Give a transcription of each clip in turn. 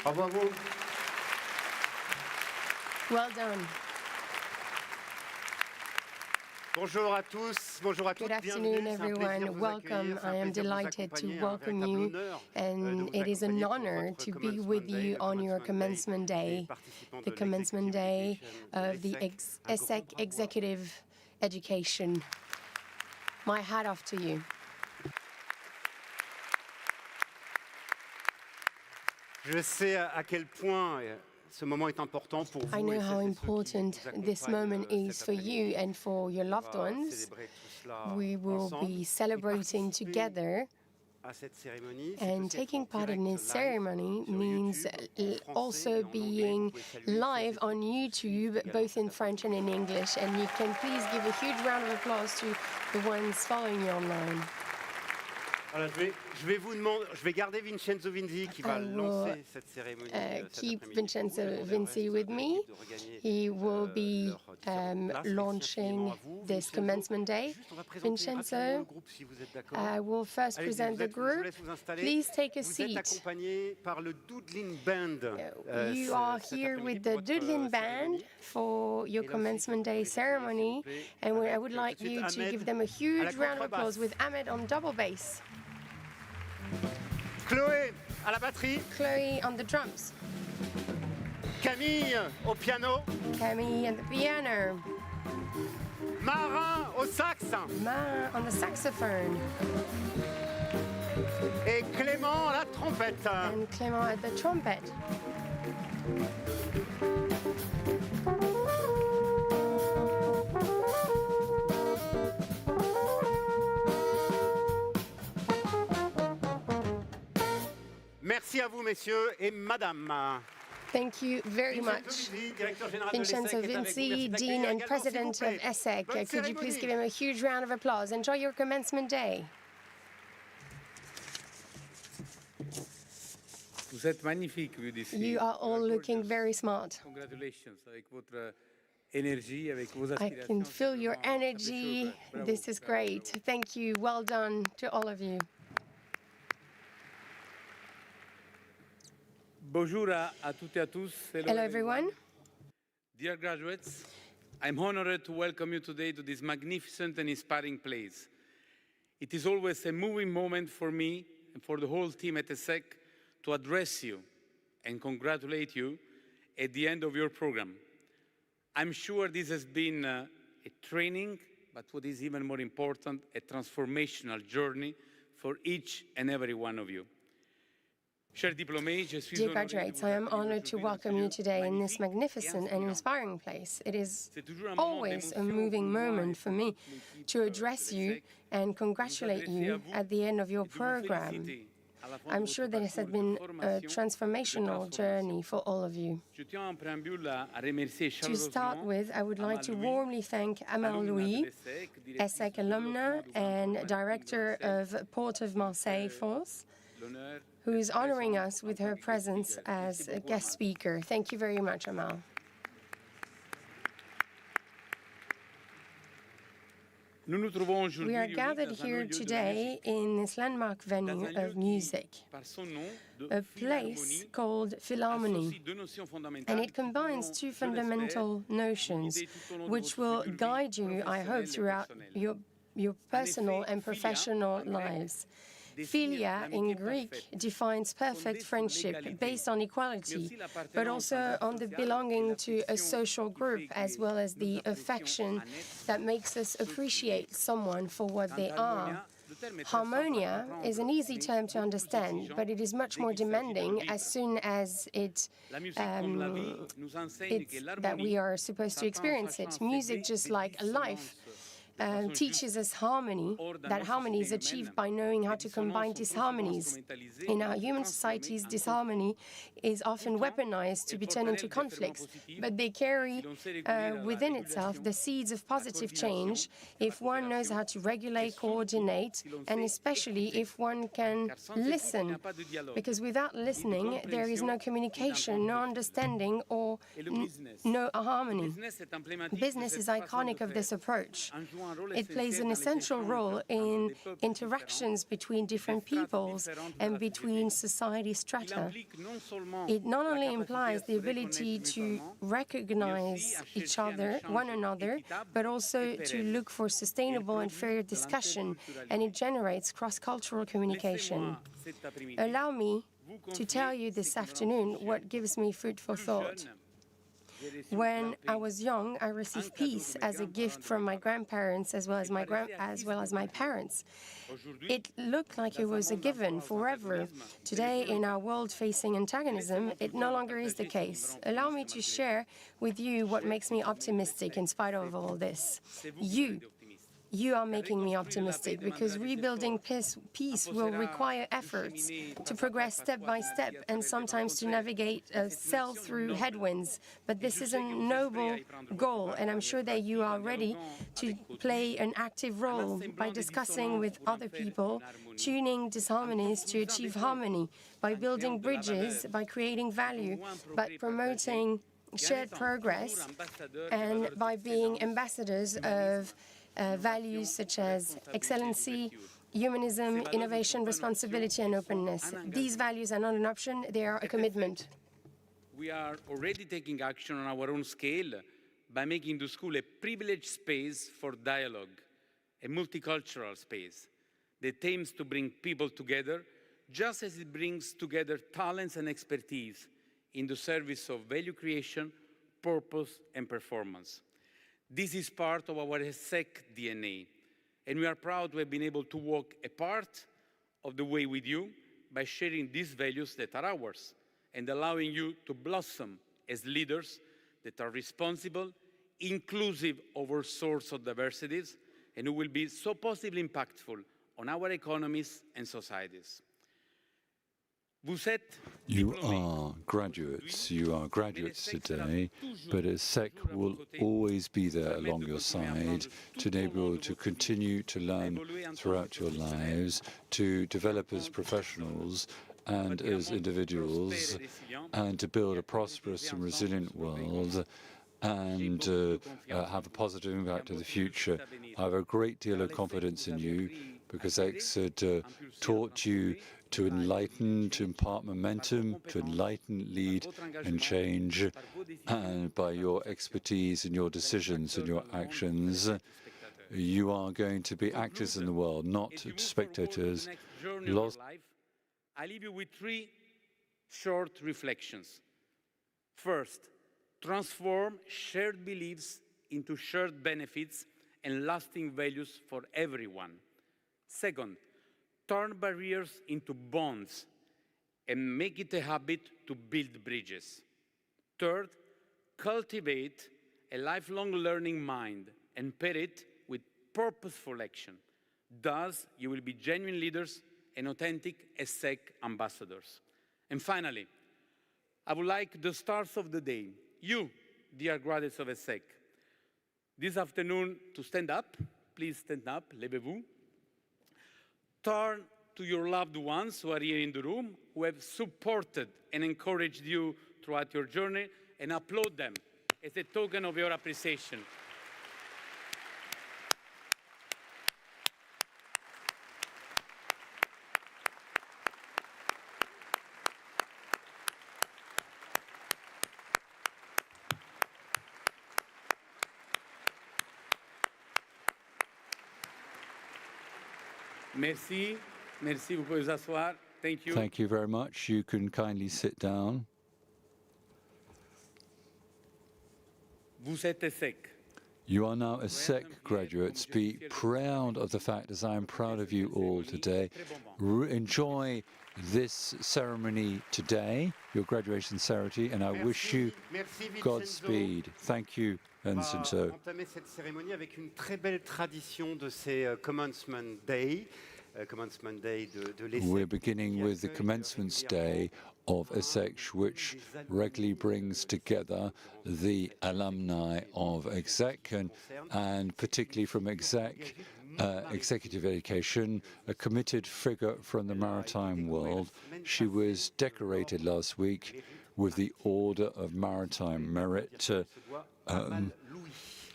Bravo à vous. Well done. Bonjour à tous, bonjour à toutes. Good afternoon, everyone. Welcome. I am delighted to welcome you, and it is an honor to be with you on your commencement day, the commencement day of the ESSEC Executive Education. My hat off to you. Je sais à quel point ce moment est important pour vous. I know how important this moment is for you and for your loved ones. We will be celebrating together, and taking part in this ceremony means also being live on YouTube, both in French and in English. And you can please give a huge round of applause to the ones following you online. Voilà, je vais garder Vincenzo Vinzi qui va lancer cette cérémonie. Keep Vincenzo Vinzi with me. He will be launching this commencement day. Vincenzo, I will first present the group. Please take a seat. You are here with the Dudlin Band for your commencement day ceremony, and I would like you to give them a huge round of applause with Ahmed on double bass. Chloé à la batterie. Chloe on the drums. Camille au piano. Camille on the piano. Marin au sax. Marin on the saxophone. Et Clément à la trompette. And Clément at the trumpet. Merci à vous, messieurs et madame. Thank you very much. Vincenzo Vinzi, Dean and President of ESSEC. Could you please give him a huge round of applause? Enjoy your commencement day. You are all looking very smart. Congratulations. Avec votre énergie, avec vos I can feel your energy. This is great. Thank you. Well done to all of you. Bonjour à toutes et à tous. Hello, everyone. Dear graduates, I'm honored to welcome you today to this magnificent and inspiring place. It is always a moving moment for me and for the whole team at ESSEC to address you and congratulate you at the end of your program. I'm sure this has been a training, but what is even more important, a transformational journey for each and every one of you. Dear graduates, I am honored to welcome you today in this magnificent and inspiring place. It is always a moving moment for me to address you and congratulate you at the end of your program. I'm sure that it has been a transformational journey for all of you. To start with, I would like to warmly thank Amal Louis, ESSEC alumna and director of Port of Marseille, France, who is honoring us with her presence as a guest speaker. Thank you very much, Amal. We are gathered here today in this landmark venue of music, a place called Philharmonie, and it combines two fundamental notions which will guide you, I hope, throughout your personal and professional lives. Philia in Greek defines perfect friendship based on equality, but also on the belonging to a social group, as well as the affection that makes us appreciate someone for what they are. Harmonia is an easy term to understand, but it is much more demanding as soon as that we are supposed to experience it. Music, just like life, teaches us harmony, that harmony is achieved by knowing how to combine disharmonies. In our human societies, disharmony is often weaponized to be turned into conflicts, but they carry within itself the seeds of positive change if one knows how to regulate, coordinate, and especially if one can listen, because without listening, there is no communication, no understanding, or no harmony. Business is iconic of this approach. It plays an essential role in interactions between different peoples and between society strata. It not only implies the ability to recognize one another, but also to look for sustainable and fair discussion, and it generates cross-cultural communication. Allow me to tell you this afternoon what gives me food for thought. When I was young, I received peace as a gift from my grandparents as well as my parents. It looked like it was a given forever. Today, in our world facing antagonism, it no longer is the case. Allow me to share with you what makes me optimistic in spite of all this. You are making me optimistic, because rebuilding peace will require efforts to progress step by step and sometimes to navigate sail through headwinds. But this is a noble goal, and I'm sure that you are ready to play an active role by discussing with other people, tuning disharmonies to achieve harmony, by building bridges, by creating value, by promoting shared progress, and by being ambassadors of values such as excellency, humanism, innovation, responsibility, and openness. These values are not an option, they are a commitment. We are already taking action on our own scale by making the school a privileged space for dialogue, a multicultural space that aims to bring people together, just as it brings together talents and expertise in the service of value creation, purpose, and performance. This is part of our ESSEC DNA, and we are proud to have been able to walk a part of the way with you by sharing these values that are ours and allowing you to blossom as leaders that are responsible, inclusive of all sorts of diversities, and who will be so positively impactful on our economies and societies. You are graduates today, but ESSEC will always be there along your side to enable you to continue to learn throughout your lives, to develop as professionals and as individuals, and to build a prosperous and resilient world, and have a positive impact in the future. I have a great deal of confidence in you, because ESSEC taught you to enlighten, to impart momentum, to enlighten, lead, and change. And by your expertise and your decisions and your actions, you are going to be actors in the world, not spectators. I leave you with 3 short reflections. First, transform shared beliefs into shared benefits and lasting values for everyone. Second, turn barriers into bonds and make it a habit to build bridges. Third, cultivate a lifelong learning mind and pair it with purposeful action. Thus, you will be genuine leaders and authentic ESSEC ambassadors. And finally, I would like the stars of the day, you, dear graduates of ESSEC, this afternoon to stand up. Please stand up, levez-vous. Turn to your loved ones who are here in the room, who have supported and encouraged you throughout your journey, and applaud them as a token of your appreciation. Merci. Merci, vous pouvez vous asseoir. Thank you. Thank you very much. You can kindly sit down. Vous êtes ESSEC. You are now ESSEC graduates. Be proud of the fact, as I am proud of you all today. Enjoy this ceremony today, your graduation ceremony, and I wish you Godspeed. Thank you, Vincento. On va entamer cette cérémonie avec une très belle tradition de ces Commencement Day. Commencement Day de l'ESSEC. We're beginning with the Commencement Day of ESSEC, which regularly brings together the alumni of ESSEC and particularly from ESSEC, executive education, a committed figure from the maritime world. She was decorated last week with the Order of Maritime Merit.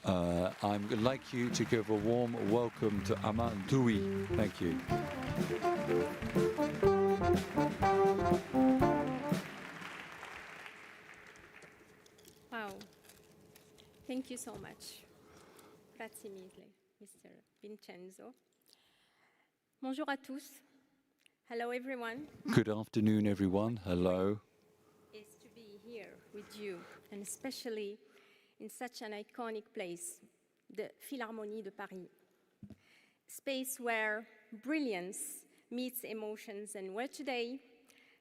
I'd like you to give a warm welcome to Amandoui. Thank you. Wow. Thank you so much. Grazie mille, Mr. Vincenzo. Bonjour à tous. Hello, everyone. Good afternoon, everyone. Hello. It's to be here with you, and especially in such an iconic place, the Philharmonie de Paris. Space where brilliance meets emotions and where today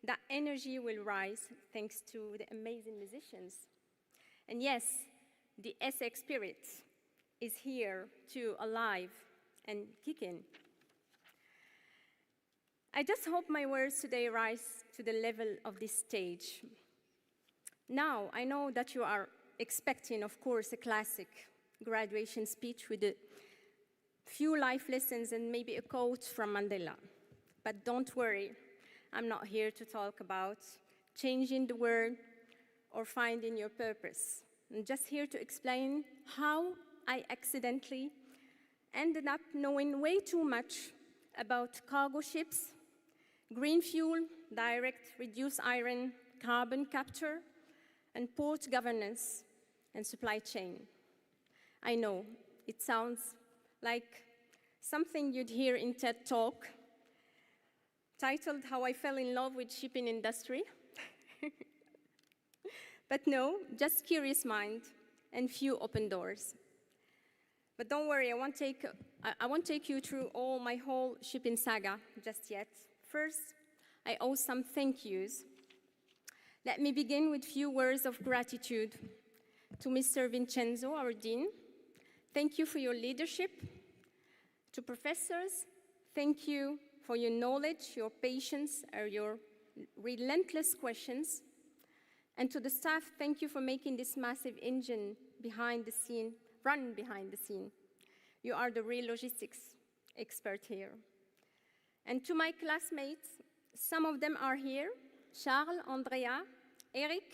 that energy will rise thanks to the amazing musicians. And yes, the ESSEC spirit is here too, alive and kicking. I just hope my words today rise to the level of this stage. Now, I know that you are expecting, of course, a classic graduation speech with a few life lessons and maybe a quote from Mandela. But don't worry, I'm not here to talk about changing the world or finding your purpose. I'm just here to explain how I accidentally ended up knowing way too much about cargo ships, green fuel, direct reduced iron, carbon capture, and port governance and supply chain. I know it sounds like something you'd hear in TED Talk, titled How I Fell in Love with Shipping Industry. But no, just curious mind and few open doors. But don't worry, I won't take you through my whole shipping saga just yet. First, I owe some thank yous. Let me begin with few words of gratitude to Mr. Vincenzo, our dean. Thank you for your leadership. To professors, thank you for your knowledge, your patience, or your relentless questions. And to the staff, thank you for making this massive engine behind the scene, run behind the scene. You are the real logistics expert here. And to my classmates, some of them are here, Charles, Andrea, Eric,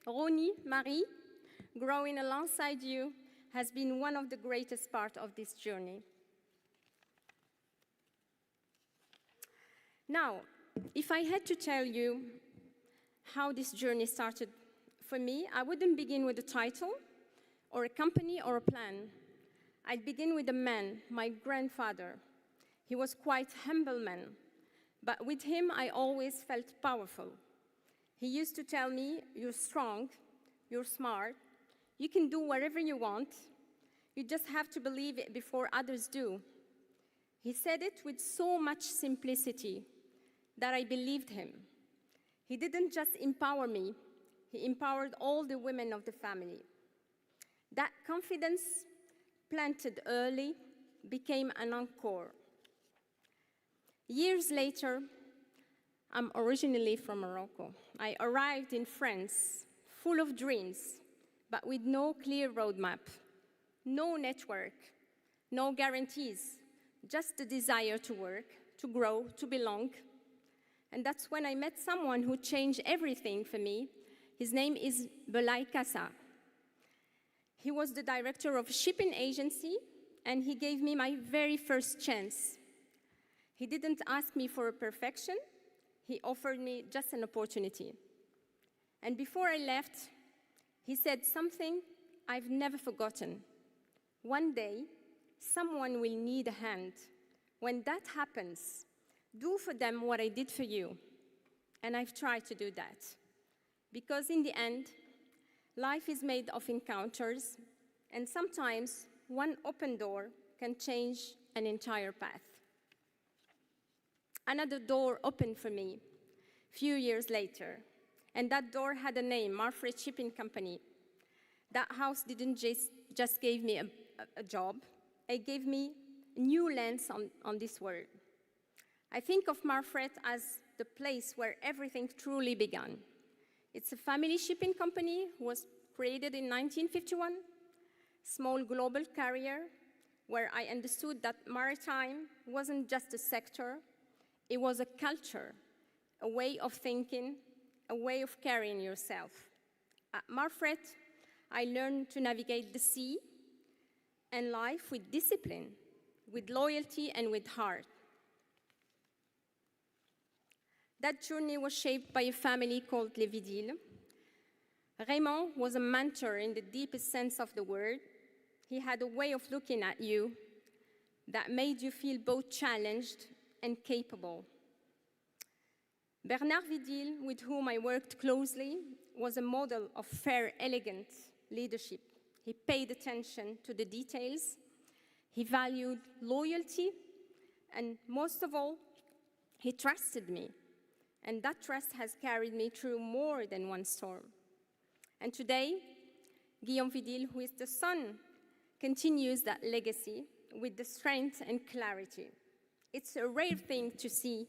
Ronnie, Marie. Growing alongside you has been one of the greatest parts of this journey. Now, if I had to tell you how this journey started for me, I wouldn't begin with a title or a company or a plan. I'd begin with a man, my grandfather. He was quite humble man, But with him, I always felt powerful. He used to tell me, you're strong, you're smart, you can do whatever you want, you just have to believe it before others do. He said it with so much simplicity that I believed him. He didn't just empower me, he empowered all the women of the family. That confidence, planted early, became an encore. Years later, I'm originally from Morocco. I arrived in France, full of dreams, but with no clear roadmap, no network, no guarantees, just the desire to work, to grow, to belong. And that's when I met someone who changed everything for me. His name is Belay Kassa. He was the director of a shipping agency, and he gave me my very first chance. He didn't ask me for a perfection, he offered me just an opportunity. And before I left, he said something I've never forgotten. One day, someone will need a hand. When that happens, do for them what I did for you. And I've tried to do that. Because in the end, life is made of encounters, and sometimes one open door can change an entire path. Another door opened for me a few years later, and that door had a name, Marfred Shipping Company. That house didn't just give me a job, it gave me a new lens on this world. I think of Marfred as the place where everything truly began. It's a family shipping company, was created in 1951, small global carrier, where I understood that maritime wasn't just a sector, it was a culture, a way of thinking, a way of carrying yourself. At Marfred, I learned to navigate the sea and life with discipline, with loyalty, and with heart. That journey was shaped by a family called Les Vidiles. Raymond was a mentor in the deepest sense of the word. He had a way of looking at you that made you feel both challenged and capable. Bernard Vidil, with whom I worked closely, was a model of fair, elegant leadership. He paid attention to the details, he valued loyalty, and most of all, he trusted me. And that trust has carried me through more than one storm. And today, Guillaume Vidil, who is the son, continues that legacy with the strength and clarity. It's a rare thing to see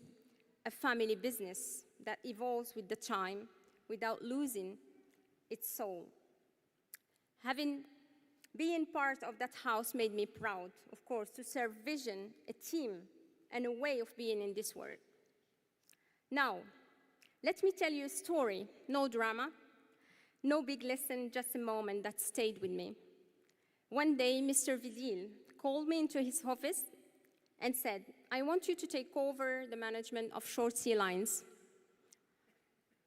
a family business that evolves with the time without losing its soul. Being part of that house made me proud, of course, to serve vision, a team, and a way of being in this world. Now, let me tell you a story, no drama, no big lesson, just a moment that stayed with me. One day, Mr. Vidil called me into his office and said, I want you to take over the management of short sea lines.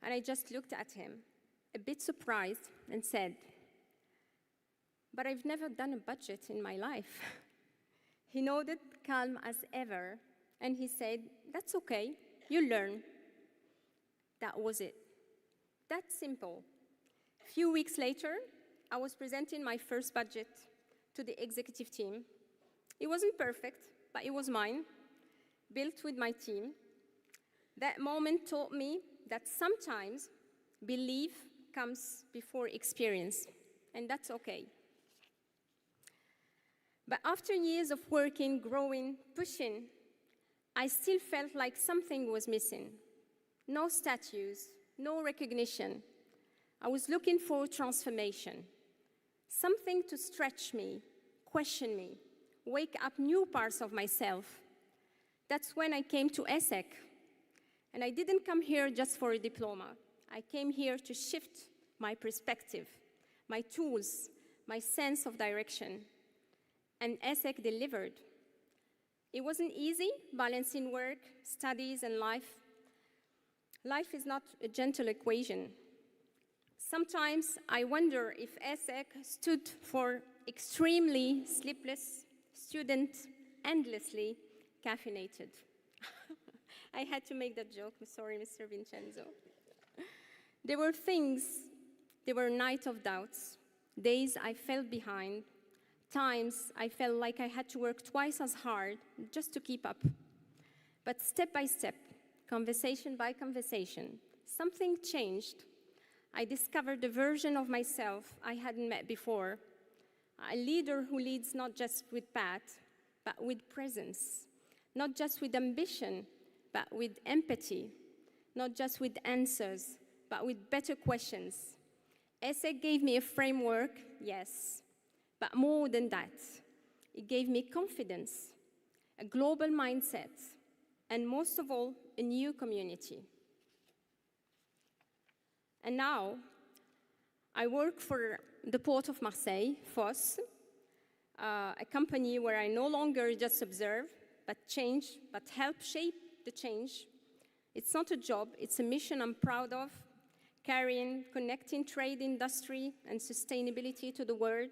And I just looked at him, a bit surprised, and said, but I've never done a budget in my life. He nodded, calm as ever, and he said, that's okay, you learn. That was it. That simple. A few weeks later, I was presenting my first budget to the executive team. It wasn't perfect, but it was mine, built with my team. That moment taught me that sometimes belief comes before experience, and that's okay. But after years of working, growing, pushing, I still felt like something was missing. No statues, no recognition. I was looking for transformation, something to stretch me, question me, wake up new parts of myself. That's when I came to ESSEC. And I didn't come here just for a diploma. I came here to shift my perspective, my tools, my sense of direction. And ESSEC delivered. It wasn't easy, balancing work, studies, and life. Life is not a gentle equation. Sometimes I wonder if ESSEC stood for extremely sleepless, student, endlessly caffeinated. I had to make that joke. I'm sorry, Mr. Vincenzo. There were things, there were nights of doubts, days I felt behind, times I felt like I had to work twice as hard just to keep up. But step by step, conversation by conversation, something changed. I discovered a version of myself I hadn't met before, a leader who leads not just with path, but with presence, not just with ambition, but with empathy, not just with answers, but with better questions. ESSEC gave me a framework, yes, but more than that. It gave me confidence, a global mindset, and most of all, a new community. And now, I work for the Port of Marseille, FOS, a company where I no longer just observe, but change, but help shape the change. It's not a job, it's a mission I'm proud of, carrying, connecting trade, industry, and sustainability to the world.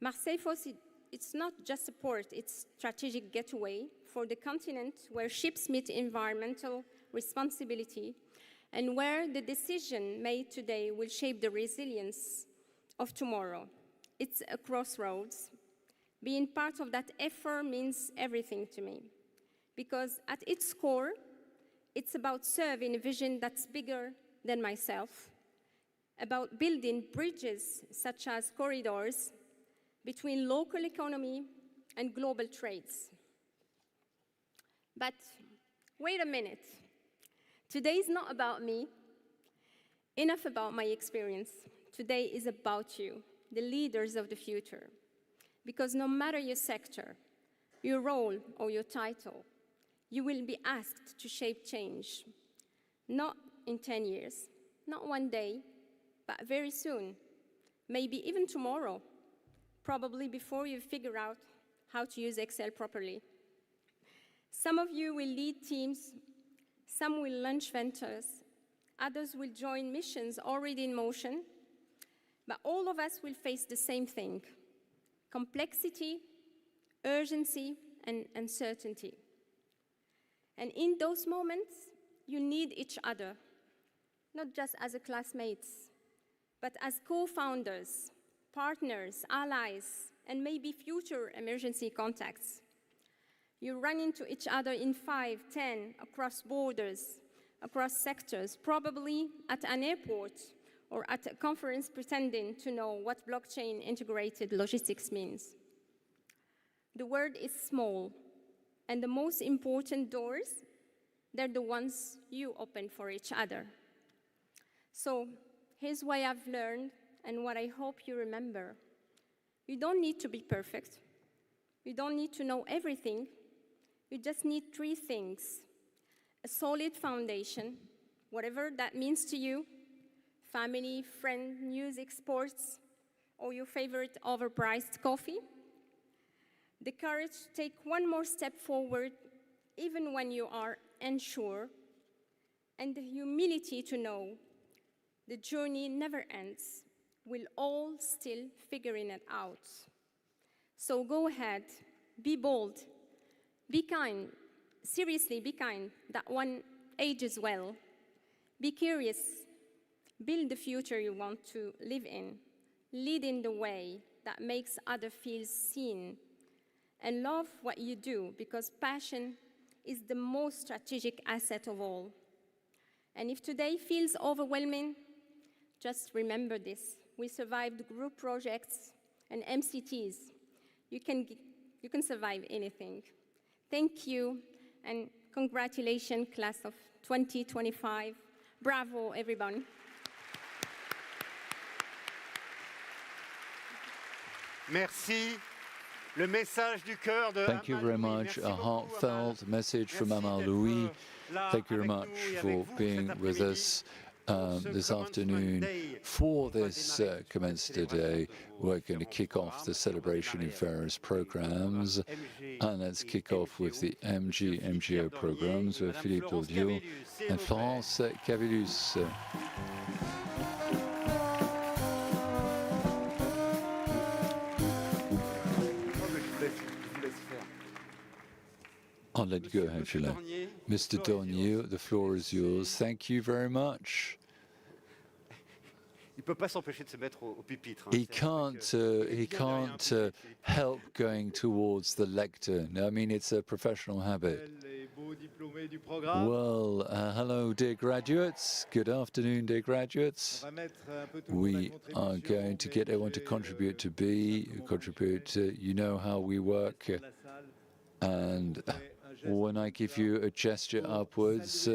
Marseille FOS, it's not just a port, it's a strategic getaway for the continent where ships meet environmental responsibility and where the decision made today will shape the resilience of tomorrow. It's a crossroads. Being part of that effort means everything to me, because at its core, it's about serving a vision that's bigger than myself, about building bridges such as corridors between local economy and global trades. But wait a minute. Today is not about me. Enough about my experience. Today is about you, the leaders of the future. Because no matter your sector, your role, or your title, you will be asked to shape change. Not in 10 years, not one day, but very soon. Maybe even tomorrow, probably before you figure out how to use Excel properly. Some of you will lead teams, some will launch ventures, others will join missions already in motion, but all of us will face the same thing: complexity, urgency, and uncertainty. And in those moments, you need each other, not just as classmates, but as co-founders, partners, allies, and maybe future emergency contacts. You run into each other in 5, 10, across borders, across sectors, probably at an airport or at a conference pretending to know what blockchain integrated logistics means. The world is small, and the most important doors, they're the ones you open for each other. So here's what I've learned and what I hope you remember. You don't need to be perfect. You don't need to know everything. You just need 3 things: a solid foundation, whatever that means to you, family, friend, music, sports, or your favorite overpriced coffee. The courage to take one more step forward, even when you are unsure, and the humility to know the journey never ends. We're all still figuring it out. So go ahead, be bold, be kind. Seriously, be kind. That one ages well. Be curious. Build the future you want to live in. Lead in the way that makes others feel seen. And love what you do, because passion is the most strategic asset of all. And if today feels overwhelming, just remember this. We survived group projects and MCTs. You can survive anything. Thank you, and congratulations, class of 2025. Bravo, everyone. Merci. Le message du cœur de Thank you very much. A heartfelt message from Amal Louis. Thank you very much for being with us this afternoon for this Commencement Day. We're going to kick off the celebration in various programs, and let's kick off with the MGO programs with Philippe Daudieu and Florence Cavillus. I'll let you go ahead, Julia. Mr. Donneau, the floor is yours. Thank you very much. Il peut pas s'empêcher de se mettre au pupitre. He can't help going towards the lectern. I mean, it's a professional habit. Well, hello, dear graduates. Good afternoon, dear graduates. We are going to get everyone to contribute to you know how we work. And when I give you a gesture upwards,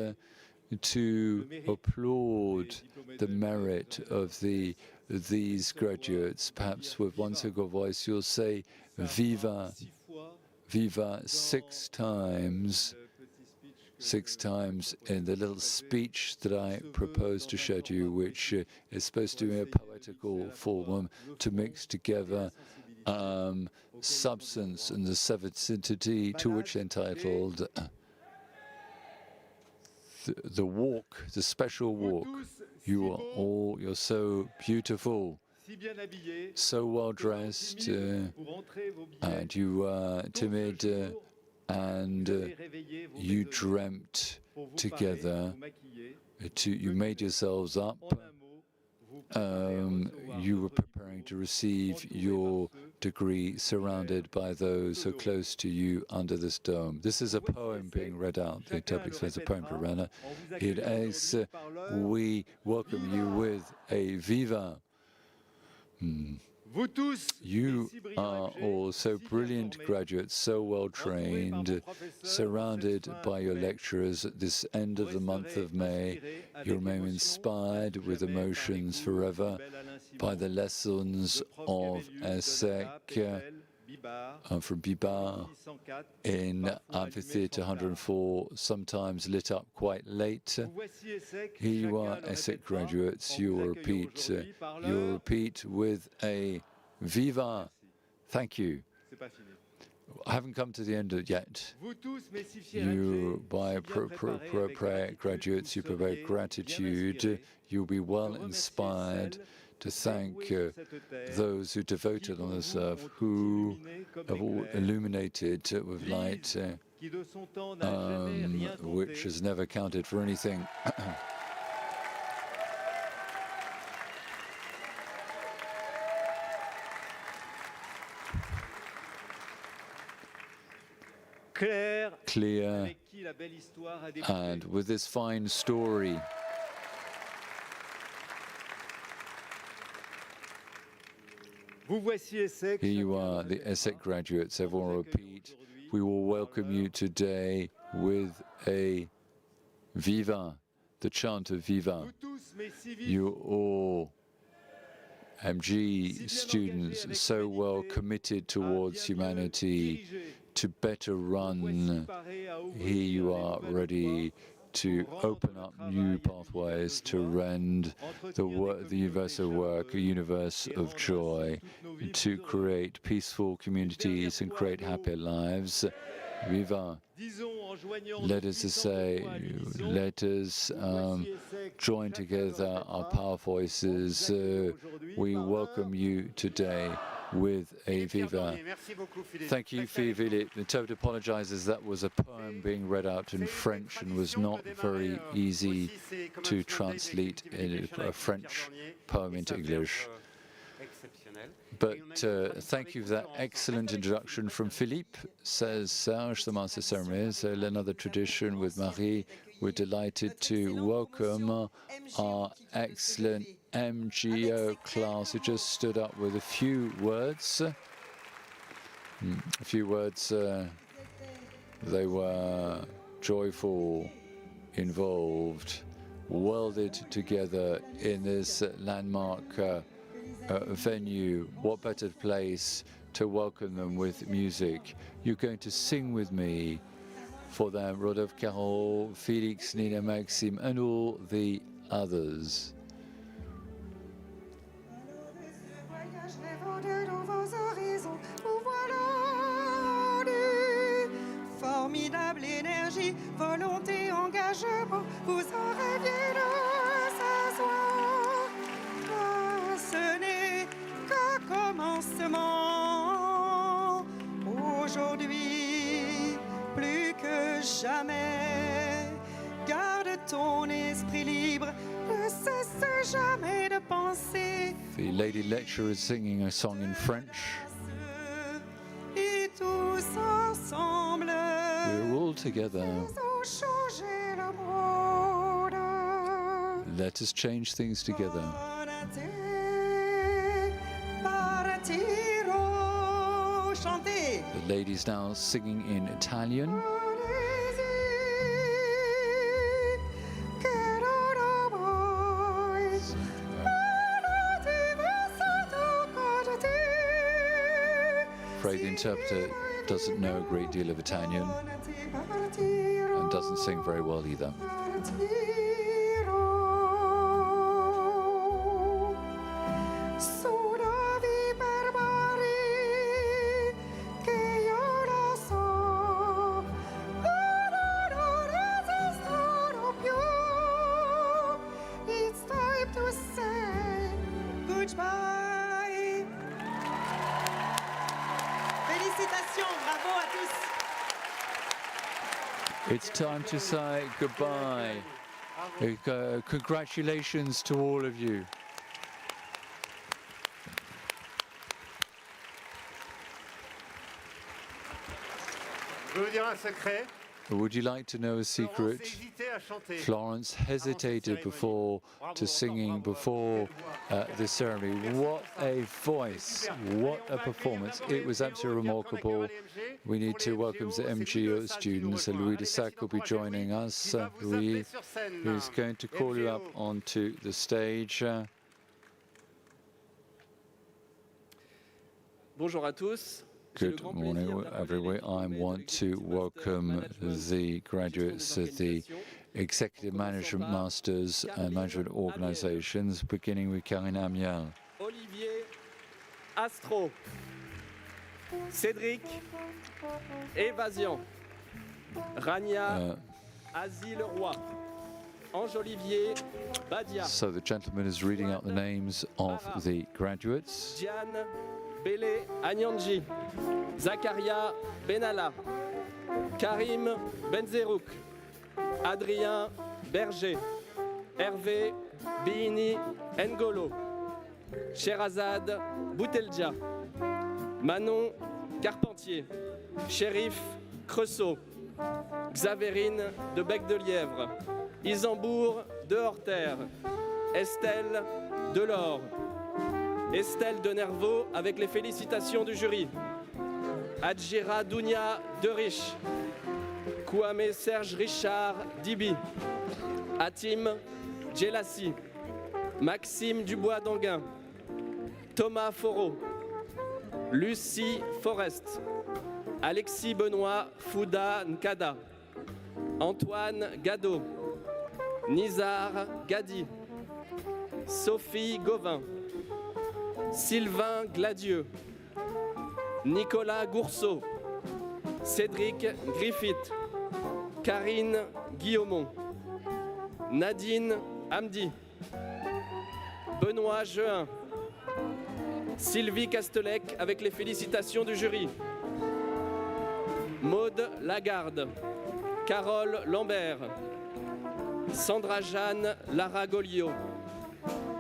to applaud the merit of these graduates, perhaps with one single voice, you'll say "Viva, Viva" 6 times in the little speech that I propose to show to you, which is supposed to be a poetical form to mix together substance and the sanctity to which entitled the walk, the special walk. You're so beautiful, so well dressed, and you are timid, and you dreamt together. You made yourselves up. You were preparing to receive your degree, surrounded by those so close to you under this dome. This is a poem being read out. The interpreter says a poem for Rana. It is, we welcome you with a viva. You are all so brilliant graduates, so well trained, surrounded by your lecturers at this end of the month of May. You remain inspired with emotions forever by the lessons of ESSEC from Bibar in Amphitheatre 104, sometimes lit up quite late. Here you are, ESSEC graduates. You will repeat with a viva. Thank you. I haven't come to the end yet. You, by graduates, you provide gratitude. You'll be well inspired to thank those who devoted on this earth, who have all illuminated with light, which has never counted for anything. Clear, and with this fine story. Here you are, the ESSEC graduates. Everyone repeat. We will welcome you today with a viva, the chant of viva. You all, MG students, so well committed towards humanity, to better run. Here you are, ready to open up new pathways, to rend the universal work, a universe of joy, to create peaceful communities and create happy lives. Viva. Let us say, let us join together our powerful voices. We welcome you today with a viva. Thank you, Philippe. The interpreter apologizes. That was a poem being read out in French and was not very easy to translate a French poem into English. But thank you for that excellent introduction from Philippe, says Serge, the Master of Ceremonies. Another tradition with Marie. We're delighted to welcome our excellent MGO class who just stood up with a few words. They were joyful, involved, welded together in this landmark venue. What better place to welcome them with music? You're going to sing with me for them, Rodolphe, Carole, Félix, Nina, Maxime, and all the others. Formidable énergie, volonté, engagement, vous en rêviez de s'asseoir. Ce n'est qu'un commencement. Aujourd'hui, plus que jamais. The lady lecturer is singing a song in French. Et tous ensemble, We're all together. nous allons changer le monde. Let us change things together. Partirò, chantez. The lady's now singing in Italian. Afraid the interpreter doesn't know a great deal of Italian and doesn't sing very well either. It's time to say goodbye. Félicitations, bravo à tous. It's time to say goodbye. Congratulations to all of you. Je veux vous dire un secret. Would you like to know a Florence secret? hésitait à chanter. Florence hesitated before to singing before the ceremony. What a voice, what a performance. It was absolutely remarkable. We need to welcome the MGO students. Louis de Sac will be joining us. Louis is going to call you up onto the stage. Bonjour à tous. Good morning, everyone. I want to welcome the graduates of the Executive Management Masters and Management Organizations, beginning with Karine Amiel. Olivier Astro. Cédric Évasion. Rania Asie Leroy. Ange-Olivier Badia. So the gentleman is reading out the names of the graduates. Diane Bélé Agnanji. Zakaria Benalla. Karim Benzerouk. Adrien Berger. Hervé Bini Ngolo. Sherazade Bouteldia. Manon Carpentier. Shérif Creusot. Xavérine de Bec-de-Lièvre. Isambourg de Horter. Estelle Delors. Estelle de Nervaux avec les félicitations du jury. Adjira Dounia de Riche. Kouame Serge Richard Dibi. Hatim Djelassi. Maxime Dubois d'Anguin. Thomas Foreau. Lucie Forest. Alexis Benoît Fouda Nkada. Antoine Gado. Nizar Gadi. Sophie Gauvin. Sylvain Gladieux. Nicolas Gourceau. Cédric Griffith. Karine Guillaumont. Nadine Hamdi. Benoît Jehin. Sylvie Castelec avec les félicitations du jury. Maude Lagarde. Carole Lambert. Sandra Jeanne Lara Golio.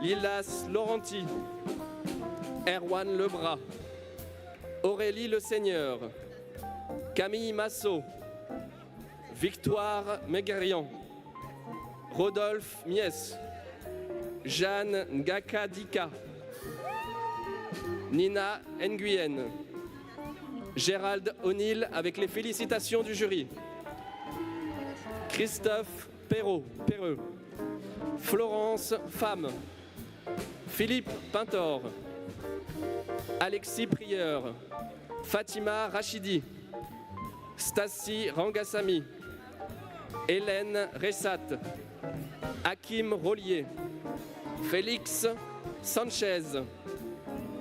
Lilas Laurenti. Erwan Lebras. Aurélie Le Seigneur. Camille Massot. Victoire Meguerian. Rodolphe Mies. Jeanne Ngakadika. Nina Nguyen. Gérald O'Neill avec les félicitations du jury. Christophe Perreux. Florence Femme. Philippe Pintor. Alexis Prieur. Fatima Rachidi. Stassi Rangassami. Hélène Ressat. Hakim Rollier. Félix Sanchez.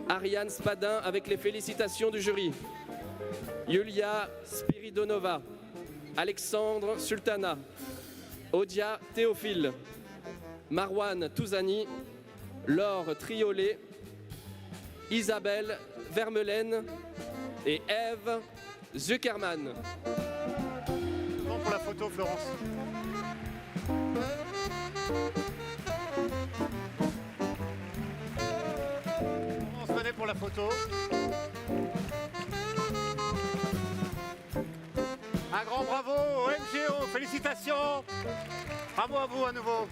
Ariane Spadin avec les félicitations du jury. Yulia Spiridonova. Alexandre Sultana. Odia Théophile. Marwan Touzani. Laure Triolet. Isabelle Vermelaine et Ève Zuckerman. Bon pour la photo, Florence. pour la photo. Un grand bravo au MGO, félicitations. Bravo à vous à nouveau.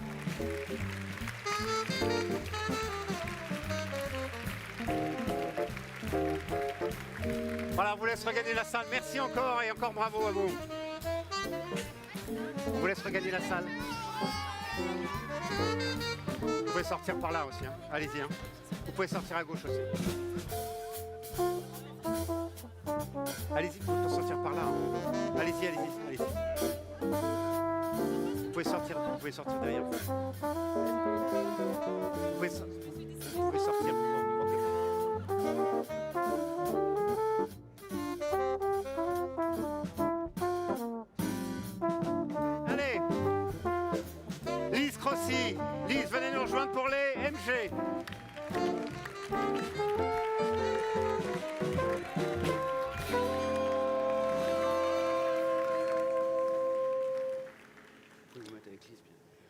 Voilà, on vous laisse regagner la salle. Merci encore et encore bravo à vous. On vous laisse regagner la salle. Vous pouvez sortir par là aussi. Hein. Allez-y. Hein. Vous pouvez sortir à gauche aussi. Allez-y, vous pouvez sortir par là. Hein. Allez-y, allez-y, allez-y. Vous pouvez sortir derrière vous. Vous pouvez sortir. Allez, Lise Crossi, Lise, venez nous rejoindre pour les MG.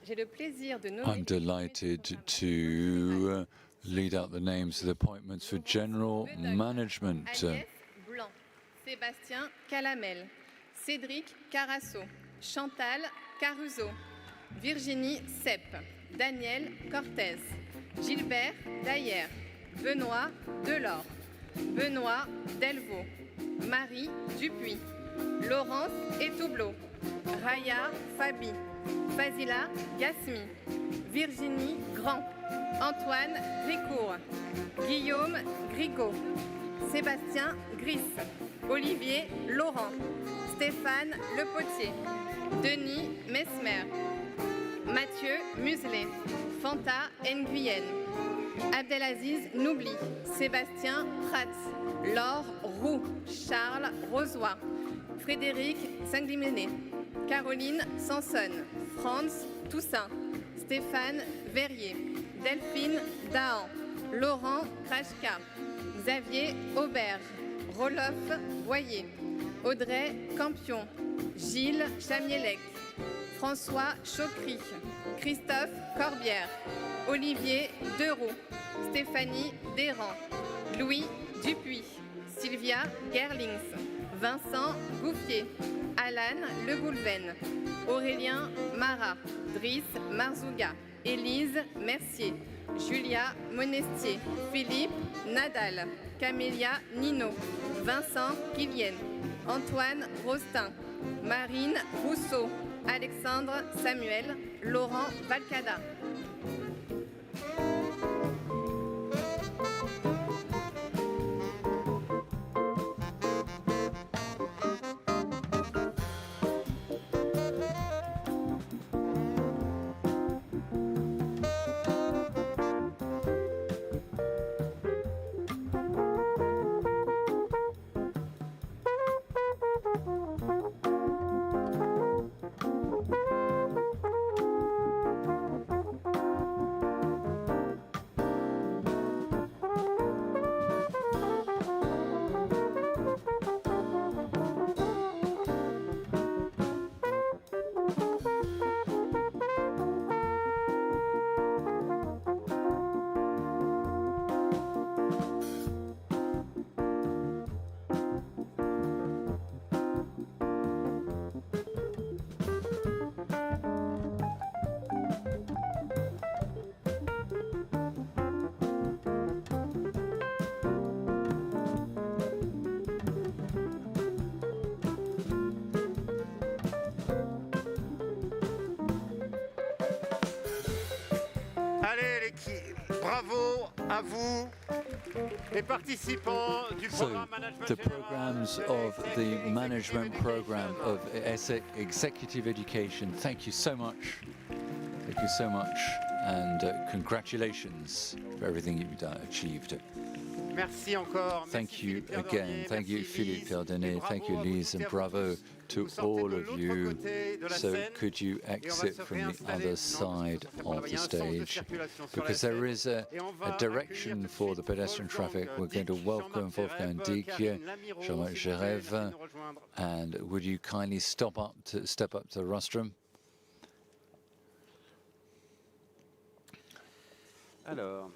J'ai le plaisir de I'm nommer delighted to lead out the names of the appointments for general management. Agnès Blanc, Sébastien Calamel, Cédric Carasso, Chantal Caruso, Virginie Sepp, Daniel Cortez, Gilbert Dayer, Benoît Delors, Benoît Delvaux, Marie Dupuis, Laurence Etoubleau, Raya Fabi, Fazila Gasmi, Virginie Grand, Antoine Ricourt, Guillaume Grigaud, Sébastien Gris, Olivier Laurent, Stéphane Lepotier, Denis Mesmer, Mathieu Muselet, Fanta Nguyen, Abdelaziz Noubli, Sébastien Prat, Laure Roux, Charles Rosoy, Frédéric Sanglimenet, Caroline Sanson, Franz Toussaint, Stéphane Verrier, Delphine Dahan, Laurent Krachka, Xavier Aubert, Roloff Boyer, Audrey Campion, Gilles Chamielec, François Chocry, Christophe Corbière, Olivier Deroux, Stéphanie Desrands, Louis Dupuis, Sylvia Gerlings, Vincent Gouffier, Alan Le Goulven, Aurélien Marat, Driss Marzouga, Élise Mercier, Julia Monestier, Philippe Nadal, Camélia Nino, Vincent Quillienne, Antoine Rostin, Marine Rousseau, Alexandre Samuel, Laurent Valcada. Bravo à vous, les participants du programme Management the programs of the management program of ESSEC Executive Education. Thank you so much. Thank you so much, and congratulations for everything you've achieved. Merci encore. Thank you again. Thank you, Philippe Pierre-Denis. Thank you, Lise, and bravo to all of you. So could you exit from the other side of the stage? Because there is a direction for the pedestrian traffic. We're going to welcome Wolfgang Diekje, Jean-Marc Gerève, and would you kindly step up to the rostrum? Alors,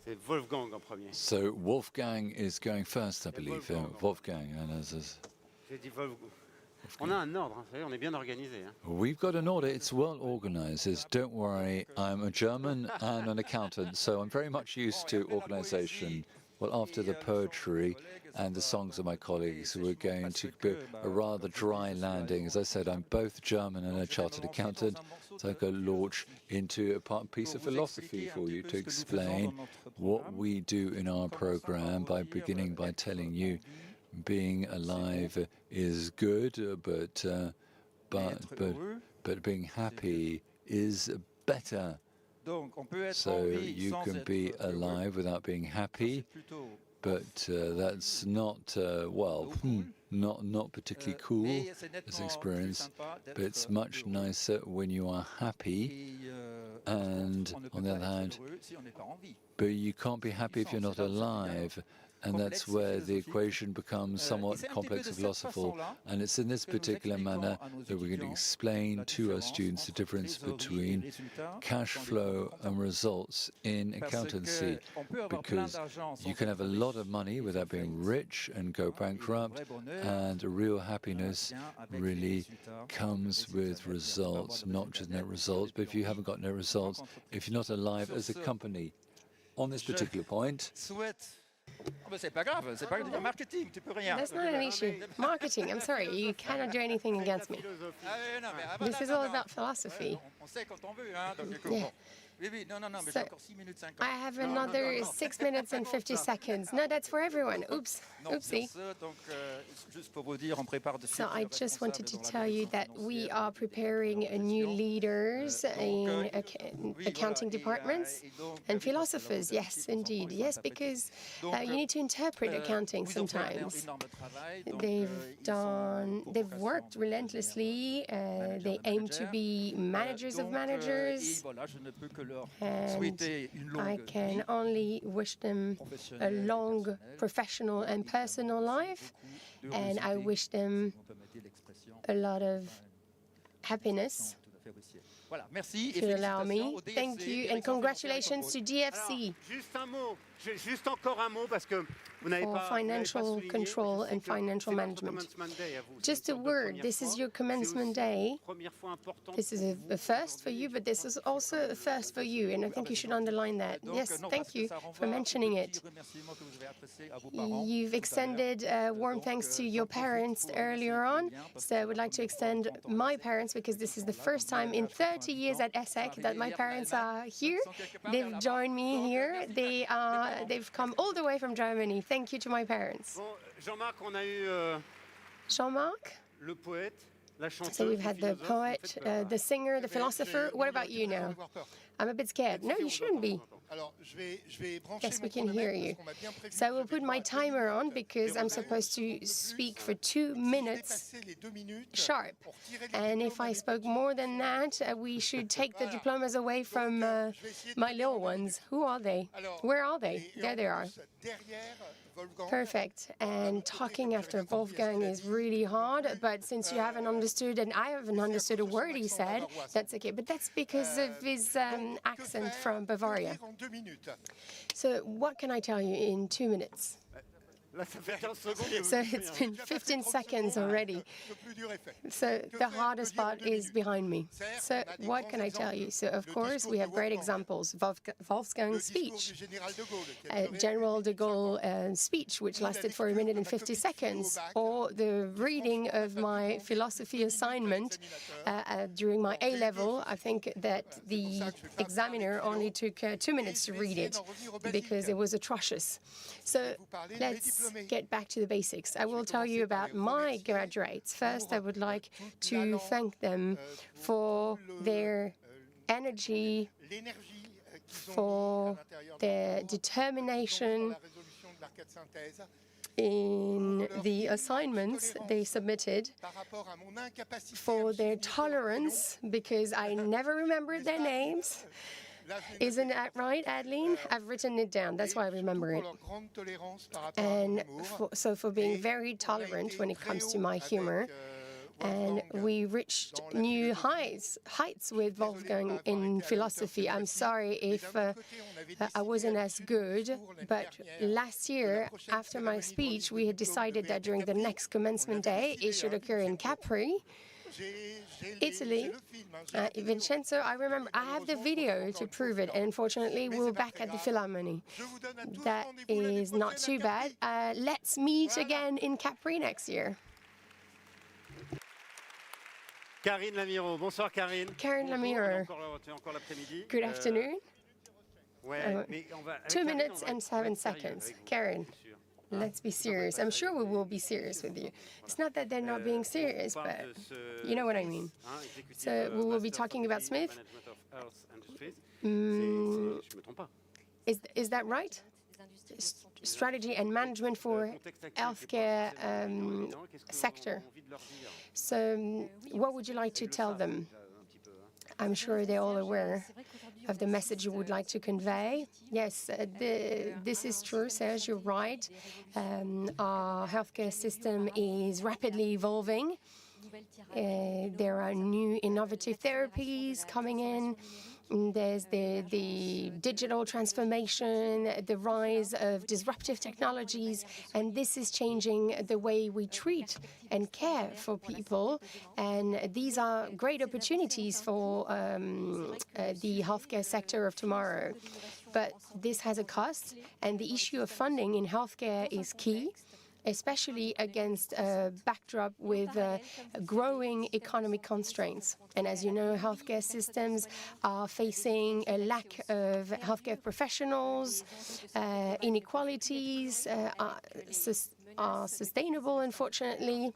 C'est Wolfgang en premier. So Wolfgang is going first, I believe. Wolfgang. And J'ai dit Wolfgang. On a un ordre, hein, vous savez, on est bien organisé. Hein. we've got an order. It's well organized. Don't worry, I'm a German and an accountant, so I'm very much used to organization. Well, after the poetry and the songs of my colleagues, we're going to be a rather dry landing. As I said, I'm both German and a chartered accountant, so I can launch into a piece of philosophy for you to explain what we do in our program by beginning by telling you being alive is good, but being happy is better. So you can be alive without being happy, but that's not, not particularly cool as an experience, but it's much nicer when you are happy, and on the other hand, but you can't be happy if you're not alive. And that's where the equation becomes somewhat complex and philosophical. And it's in this particular manner that we're going to explain to our students the difference between cash flow and results in accountancy. Because you can have a lot of money without being rich and go bankrupt, and real happiness really comes with results, not just net results. But if you haven't got net results, if you're not alive as a company, on this particular point, that's not an issue. Marketing, I'm sorry, you cannot do anything against me. This is all about philosophy. Yeah. So, I have another 6 minutes and 50 seconds. No, that's for everyone. Oops. Oopsie. So I just wanted to tell you that we are preparing new leaders in accounting departments and philosophers. Yes, indeed. Yes, because you need to interpret accounting sometimes. They've worked relentlessly. They aim to be managers of managers. And I can only wish them a long professional and personal life, and I wish them a lot of happiness. If you allow me. Thank you, and congratulations to DFC. Juste encore un mot parce que vous n'avez for pas financial control and financial management. Just a word, this is your commencement day. This is a first for you, but this is also a first for you, and I think you should underline that. Yes, thank you for mentioning it. You've extended warm thanks to your parents earlier on, so I would like to extend my parents, because this is the first time in 30 years at ESSEC that my parents are here. They've joined me here. They've come all the way from Germany. Thank you to my parents. Jean-Marc, on a eu Jean-Marc? le poète, la chanteuse. So we've had the poet, the singer, the philosopher. What about you now? I'm a bit scared. No, you shouldn't be. Yes, we can hear you. So I will put my timer on because I'm supposed to speak for 2 minutes sharp. And if I spoke more than that, we should take the diplomas away from my little ones. Who are they? Where are they? There they are. Perfect. And talking after Wolfgang is really hard, but since you haven't understood, and I haven't understood a word he said, that's okay. But that's because of his accent from Bavaria. So what can I tell you in 2 minutes? So it's been 15 seconds already. So the hardest part is behind me. So what can I tell you? So of course we have great examples. Wolfgang's speech, General de Gaulle speech, which lasted for 1 minute and 50 seconds, or the reading of my philosophy assignment during my A-level. I think that the examiner only took 2 minutes to read it because it was atrocious. So let's get back to the basics. I will tell you about my graduates. First, I would like to thank them for their energy, for their determination in the assignments they submitted, for their tolerance, because I never remembered their names. Isn't that right, Adeline? I've written it down. That's why I remember it. And so for being very tolerant when it comes to my humor, And we reached new heights with Wolfgang in philosophy. I'm sorry if I wasn't as good, but last year, after my speech, we had decided that during the next commencement day, it should occur in Capri, Italy. Vincenzo, I remember, I have the video to prove it. Unfortunately, we're back at the Philharmonie. That is not too bad. Let's meet again in Capri next year. Karine Lamiro. Bonsoir, Karine. Karine Lamiro. Good afternoon. 2 minutes and 7 seconds. Karen. Let's be serious. I'm sure we will be serious with you. It's not that they're not being serious, but you know what I mean. So we will be talking about Smith. Is that right? Strategy and management for healthcare sector. So what would you like to tell them? I'm sure they're all aware of the message you would like to convey. Yes, this is true, Serge, you're right. Our healthcare system is rapidly evolving. There are new innovative therapies coming in. There's the digital transformation, the rise of disruptive technologies, and this is changing the way we treat and care for people. And these are great opportunities for the healthcare sector of tomorrow. But this has a cost, and the issue of funding in healthcare is key, especially against a backdrop with growing economic constraints. And as you know, healthcare systems are facing a lack of healthcare professionals, inequalities are sustainable, unfortunately.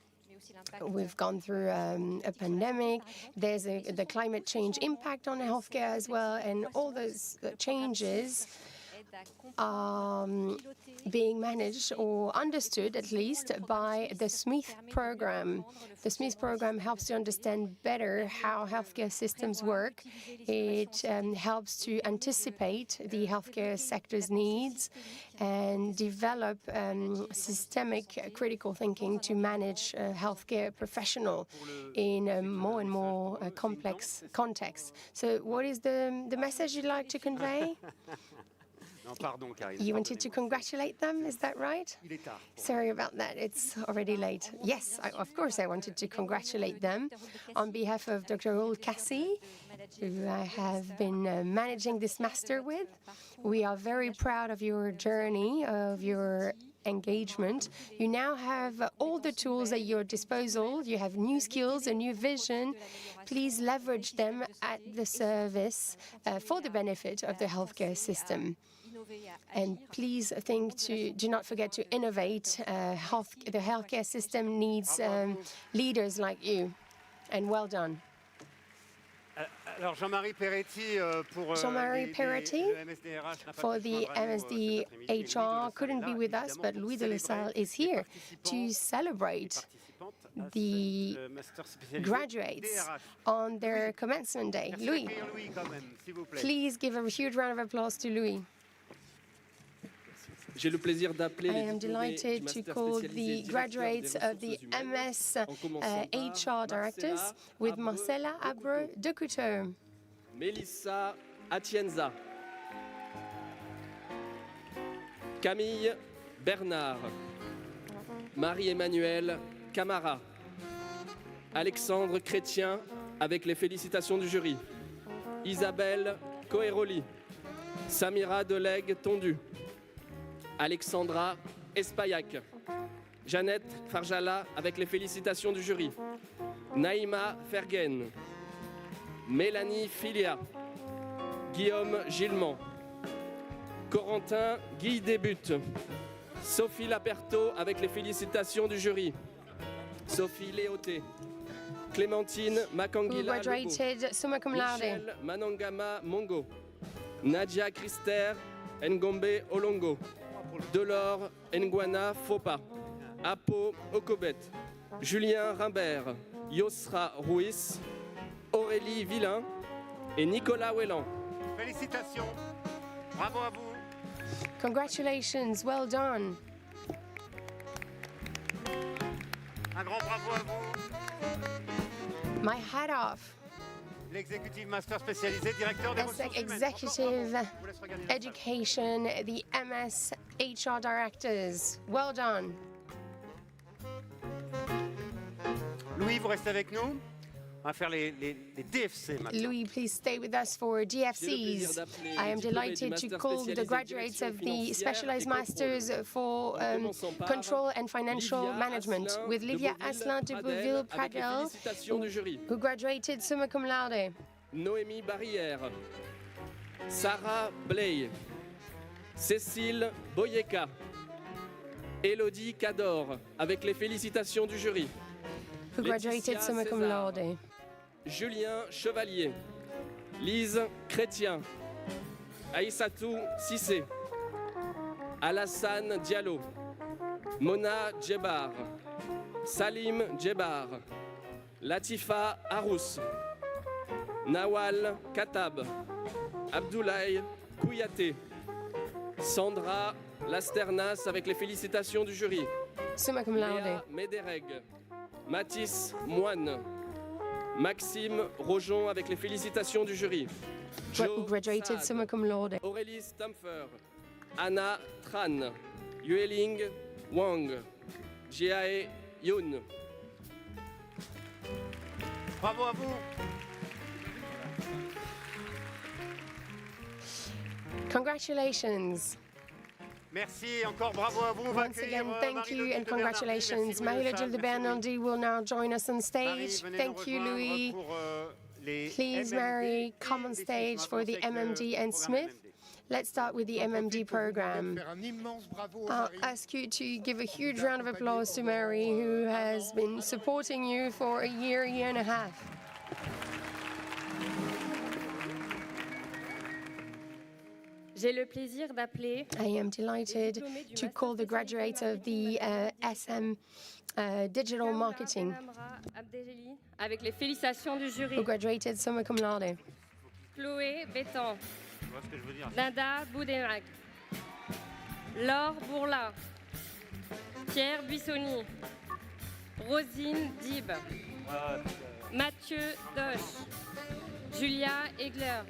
We've gone through a pandemic. There's the climate change impact on healthcare as well, and all those changes are being managed or understood, at least, by the Smith program. The Smith program helps to understand better how healthcare systems work. It helps to anticipate the healthcare sector's needs and develop systemic critical thinking to manage healthcare professional in a more and more complex context. So what is the message you'd like to convey? You wanted to congratulate them, is that right? Sorry about that, it's already late. Yes, of course I wanted to congratulate them on behalf of Dr. Raoul Cassie, who I have been managing this master with. We are very proud of your journey, of your engagement. You now have all the tools at your disposal. You have new skills, a new vision. Please leverage them at the service for the benefit of the healthcare system. And please do not forget to innovate. The healthcare system needs leaders like you. And well done. Jean-Marie Peretti for the MSD HR couldn't be with us, but Louis de La Salle is here to celebrate the graduates on their commencement day. Louis, please give a huge round of applause to Louis. I am delighted to call the graduates of the MS HR directors with Marcella Abreu de Couteau. Melissa Atienza. Camille Bernard. Marie-Emmanuelle Camara. Alexandre Chrétien avec les félicitations du jury. Isabelle Coeroli. Samira Delegue-Tondu. Alexandra Espaillac. Jeannette Farjala avec les félicitations du jury. Naïma Fergen. Mélanie Filia. Guillaume Gillemont. Corentin Guy Débute. Sophie Laperto avec les félicitations du jury. Sophie Léoté. Clémentine Makangila Michel Manangama Mongo. Nadia Christer Ngombe Olongo. Delors Nguana Fopa. Apo Okobet. Julien Rimbert. Yosra Ruiz. Aurélie Villain et Nicolas Ouellan. Félicitations. Bravo à vous. Congratulations, well done. Un grand bravo à vous. My hat off. L'executive master spécialisé, directeur des ressources humaines. Executive Je vous laisse regarder la salle. Education, the MS HR directors. Well done. Louis, vous restez avec nous. On va faire les DFC maintenant. Louis, please stay with us for DFCs. I am delighted to call the graduates of the Specialized Masters for Control and Financial Management with Livia Asselin de Bouville-Pradel, who graduated summa cum laude. Noémie Barrière, Sarah Bley, Cécile Boyeka, Élodie Cador, avec les félicitations du jury. Who graduated summa cum laude. Julien Chevalier, Lise Chrétien, Aïssatou Sissé, Alassane Diallo, Mona Djebar, Salim Djebar, Latifa Arous, Nawal Katab, Abdoulaye Kouyaté, Sandra Lasternas avec les félicitations du jury. Summa cum laude. Léa Médéreg, Mathis Moine, Maxime Rojon avec les félicitations du jury. Who graduated Sad, summa cum laude. Aurélie Stamfer, Anna Tran, Yueling Wang, Jiae Yun. Bravo à vous. Congratulations. Merci, encore bravo à vous. On va Once accueillir, again, thank Marie you Odile and de congratulations. Bernardi. Merci, Marie-Odile de Merci, Bernardi will now join us on Marie, stage. venez Thank nous you, rejoindre Louis. pour, les Please, MMD Mary, et come on les stage Smith. for the Avec le MMD and programme Smith. MMD. Let's start with the MMD program. Faire un immense bravo, I'll Marie. ask you to give a huge round of applause to Mary, who has been supporting you for a year and a half. J'ai le plaisir d'appeler I am delighted to call the graduates of the SM Digital Marketing, Abdegeli avec les félicitations du jury. who graduated summa cum laude. Chloé Bétan, Tu vois ce que je veux dire? Linda Boudénac, Laure Bourla, Pierre Buissoni, Rosine Dib, Mathieu Doche, Julia Egler,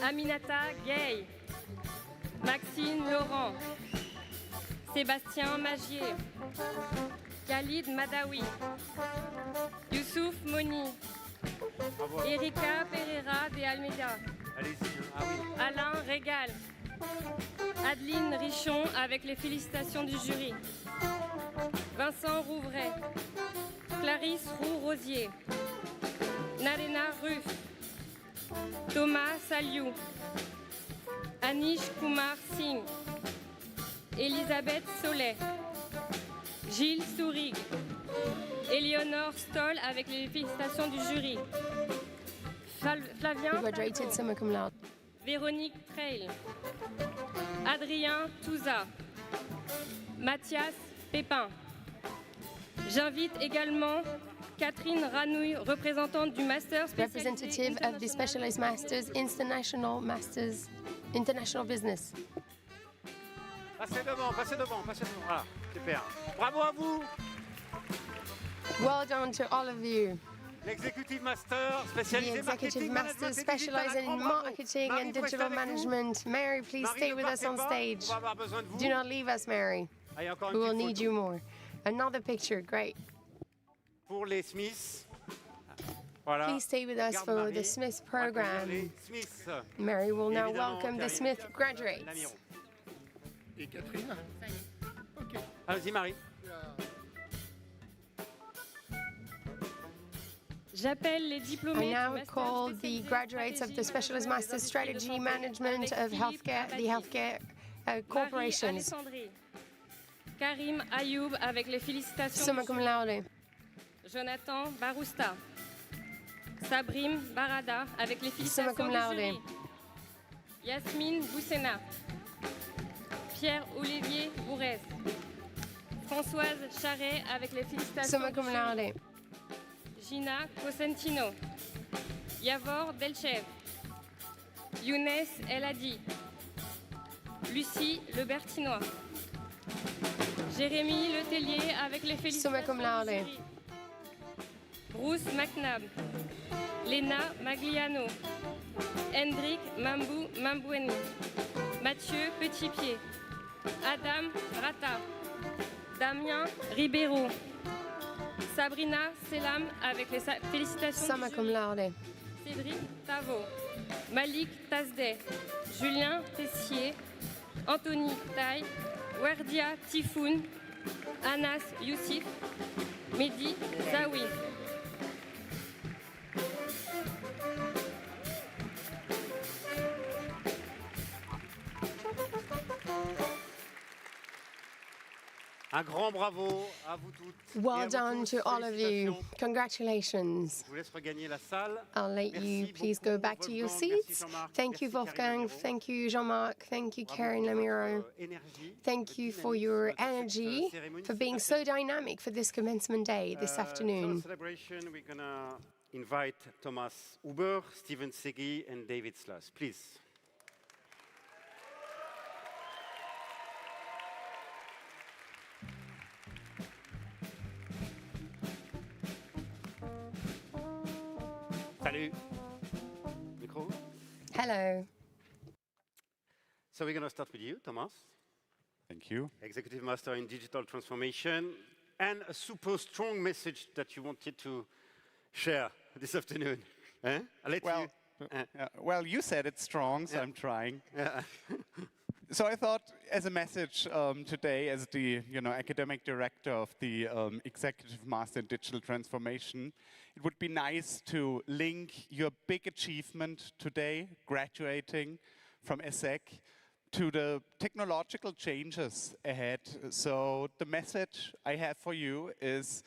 Aminata Gay, Maxine Laurent, Sébastien Magier, Khalid Madawi, Youssouf Moni, Erika Pereira de Almeida, Allez-y. Ah oui. Alain Régal, Adeline Richon avec les félicitations du jury, Vincent Rouvray, Clarisse Roux-Rosier, Narena Ruff, Thomas Saliou, Anish Kumar Singh, Elisabeth Sollet, Gilles Sourig, Éléonore Stoll avec les félicitations du jury, Flavien Who graduated summa cum laude. Véronique Trail, Adrien Touza, Mathias Pépin. J'invite également Catherine Ranouille, représentante du Master spécialisé Representative of the Specialized Masters, International Business. Passez devant, passez devant, passez devant. Voilà, super. Bravo à vous. Well done to all of you. L'executive master The spécialisé Executive marketing, Masters management et digital. specialize Un grand in bravo. marketing Marie, and vous restez digital avec nous. management. Mary, please Marie, stay ne with us partez on pas. stage. On va avoir besoin de vous. Do not leave us, Mary. Allez, encore We une will petite need photo. you more. Another picture, great. Pour les Smiths. Voilà. Please stay with us Regarde for Marie. the Smith On va accueillir program. les Smiths. Mary will now Évidemment, welcome the Karine Smith graduates. Lamiron. Et Catherine. Ok. Allez-y, Marie. J'appelle les diplômés I du now Master call the spécialisé graduates of the Specialized Masters Strategy Management of Healthcare, the healthcare corporations. Marie-Alessandrie, Karim Ayoub avec les félicitations Summa du cum jury. laude. Jonathan Barousta, Sabrim Barada avec les Summa félicitations cum du laude. jury. Yasmine Boussena, Pierre-Olivier Bourrez, Françoise Charret avec les félicitations Summa du cum jury. laude. Gina Cosentino, Yavor Delchev, Younes El Hadi, Lucie Le Bertinois, Jérémy Letellier avec les Summa cum félicitations laude. du jury. Bruce McNabb, Lena Magliano, Hendrik Mambueni, Mathieu Petitpied, Adam Rata, Damien Ribeiro, Sabrina Selam avec les félicitations Summa du cum jury. laude. Cédric Tavo, Malik Tasdeh, Julien Tessier, Anthony Taille, Werdia Tifoun, Anas Youssif, Mehdi Zawi. Un grand bravo à vous toutes. et à Well vous done tous. to all of you. Félicitations. Congratulations. Je vous laisse regagner la salle. I'll let you Merci please beaucoup, go back to your Wolfgang. Merci, seats. Jean-Marc. Thank you, Merci, Karine Wolfgang. Lamiro. Thank you, Jean-Marc. Thank you, Bravo Karen pour Lamiro. votre énergie, Thank votre you for dynamisme your dans cette, energy, cérémonie for si being so passionnante. dynamic for this commencement day this For the afternoon. celebration, we're going to invite Thomas Huber, Steven Segui, and David Sluss. Please. Salut. Micro. Hello. So we're going to start with you, Thomas. Thank you. Executive Master in Digital Transformation, and a super strong message that you wanted to share this afternoon. Eh? I'll let Well, you. well, you said it's strong, so Yeah. I'm trying. Yeah. So I thought, as a message today, as the academic director of the Executive Master in Digital Transformation, it would be nice to link your big achievement today, graduating from ESSEC, to the technological changes ahead. So the message I have for you is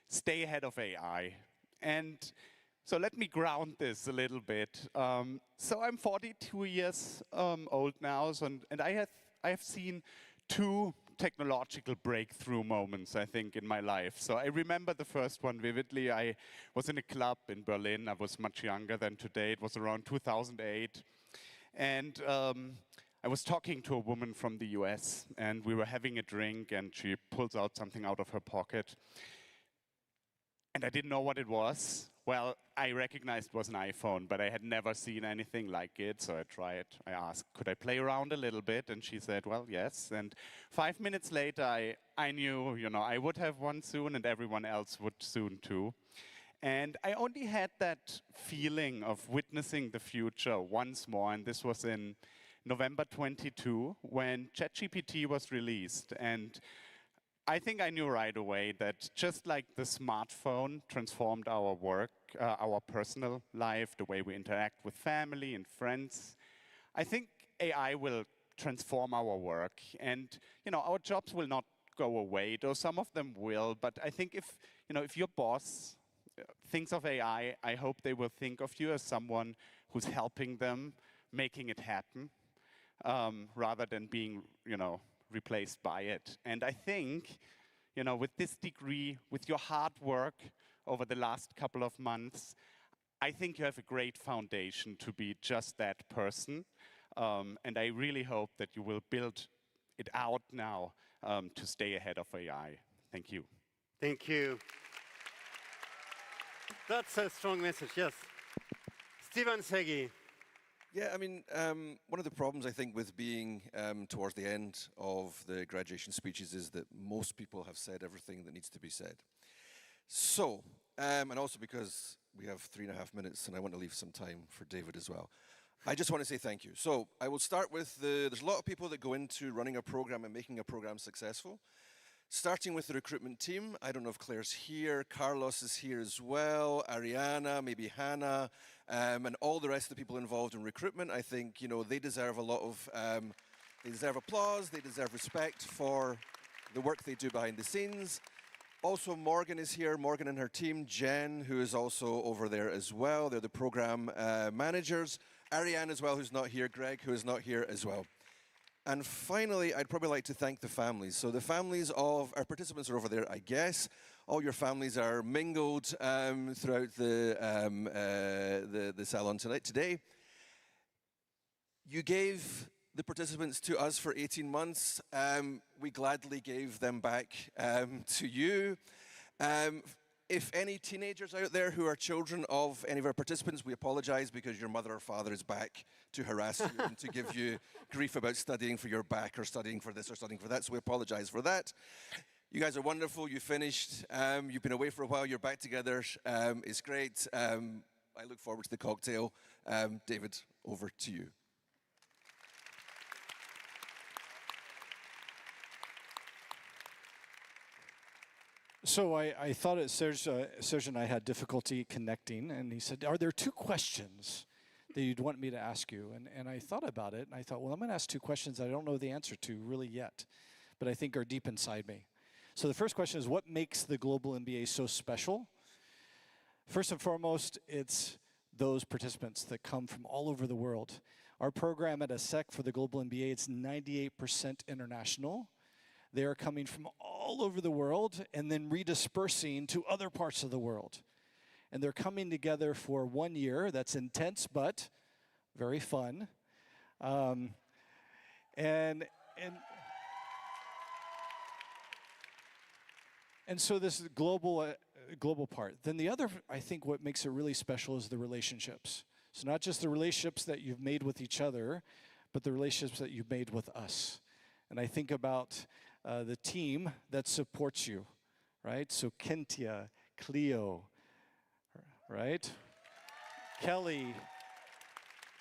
stay ahead of AI. And so let me ground this a little bit. So I'm 42 years old now, and I have seen two technological breakthrough moments, I think, in my life. So I remember the first one vividly. I was in a club in Berlin. I was much younger than today. It was around 2008. And I was talking to a woman from the US, and we were having a drink, and she pulls out something out of her pocket. And I didn't know what it was. Well, I recognized it was an iPhone, but I had never seen anything like it, so I tried. I asked, could I play around a little bit? And she said, well, yes. And 5 minutes later, I knew, I would have one soon, and everyone else would soon too. And I only had that feeling of witnessing the future once more, and this was in November 22, when ChatGPT was released. And I think I knew right away that just like the smartphone transformed our work, our personal life, the way we interact with family and friends, I think AI will transform our work. And our jobs will not go away, though some of them will. But I think if your boss thinks of AI, I hope they will think of you as someone who's helping them, making it happen, rather than being, replaced by it. And I think, with this degree, with your hard work over the last couple of months, I think you have a great foundation to be just that person. And I really hope that you will build it out now to stay ahead of AI. Thank you. Thank you. That's a strong message, yes. Steven Segui. Yeah, I mean, one of the problems, I think, with being towards the end of the graduation speeches is that most people have said everything that needs to be said. So, and also because we have 3.5 minutes and I want to leave some time for David as well. I just want to say thank you. So, I will start with there's a lot of people that go into running a program and making a program successful. Starting with the recruitment team, I don't know if Claire's here, Carlos is here as well, Ariana, maybe Hannah, and all the rest of the people involved in recruitment. I think, they deserve a lot of, they deserve applause, they deserve respect for the work they do behind the scenes. Also, Morgan is here, Morgan and her team, Jen, who is also over there as well. They're the program managers. Ariane as well, who's not here, Greg, who is not here as well. And finally, I'd probably like to thank the families. So the families of our participants are over there, I guess. All your families are mingled throughout the salon today. You gave the participants to us for 18 months. We gladly gave them back to you. If any teenagers out there who are children of any of our participants, we apologize because your mother or father is back to harass you and to give you grief about studying for your back or studying for this or studying for that, so we apologize for that. You guys are wonderful, you finished, you've been away for a while, you're back together, it's great. I look forward to the cocktail. David, over to you. So I thought Serge and I had difficulty connecting, and he said, are there two questions that you'd want me to ask you? And I thought about it, and I thought, well, I'm going to ask two questions I don't know the answer to really yet, but I think are deep inside me. So the first question is, what makes the Global MBA so special? First and foremost, it's those participants that come from all over the world. Our program at ESSEC for the Global MBA, it's 98% international. They are coming from all over the world and then redispersing to other parts of the world. And they're coming together for 1 year. That's intense, but very fun. And so this is global part. Then the other, I think what makes it really special is the relationships. So not just the relationships that you've made with each other, but the relationships that you've made with us. And I think about the team that supports you, right? So Kentia, Cleo, right? Kelly,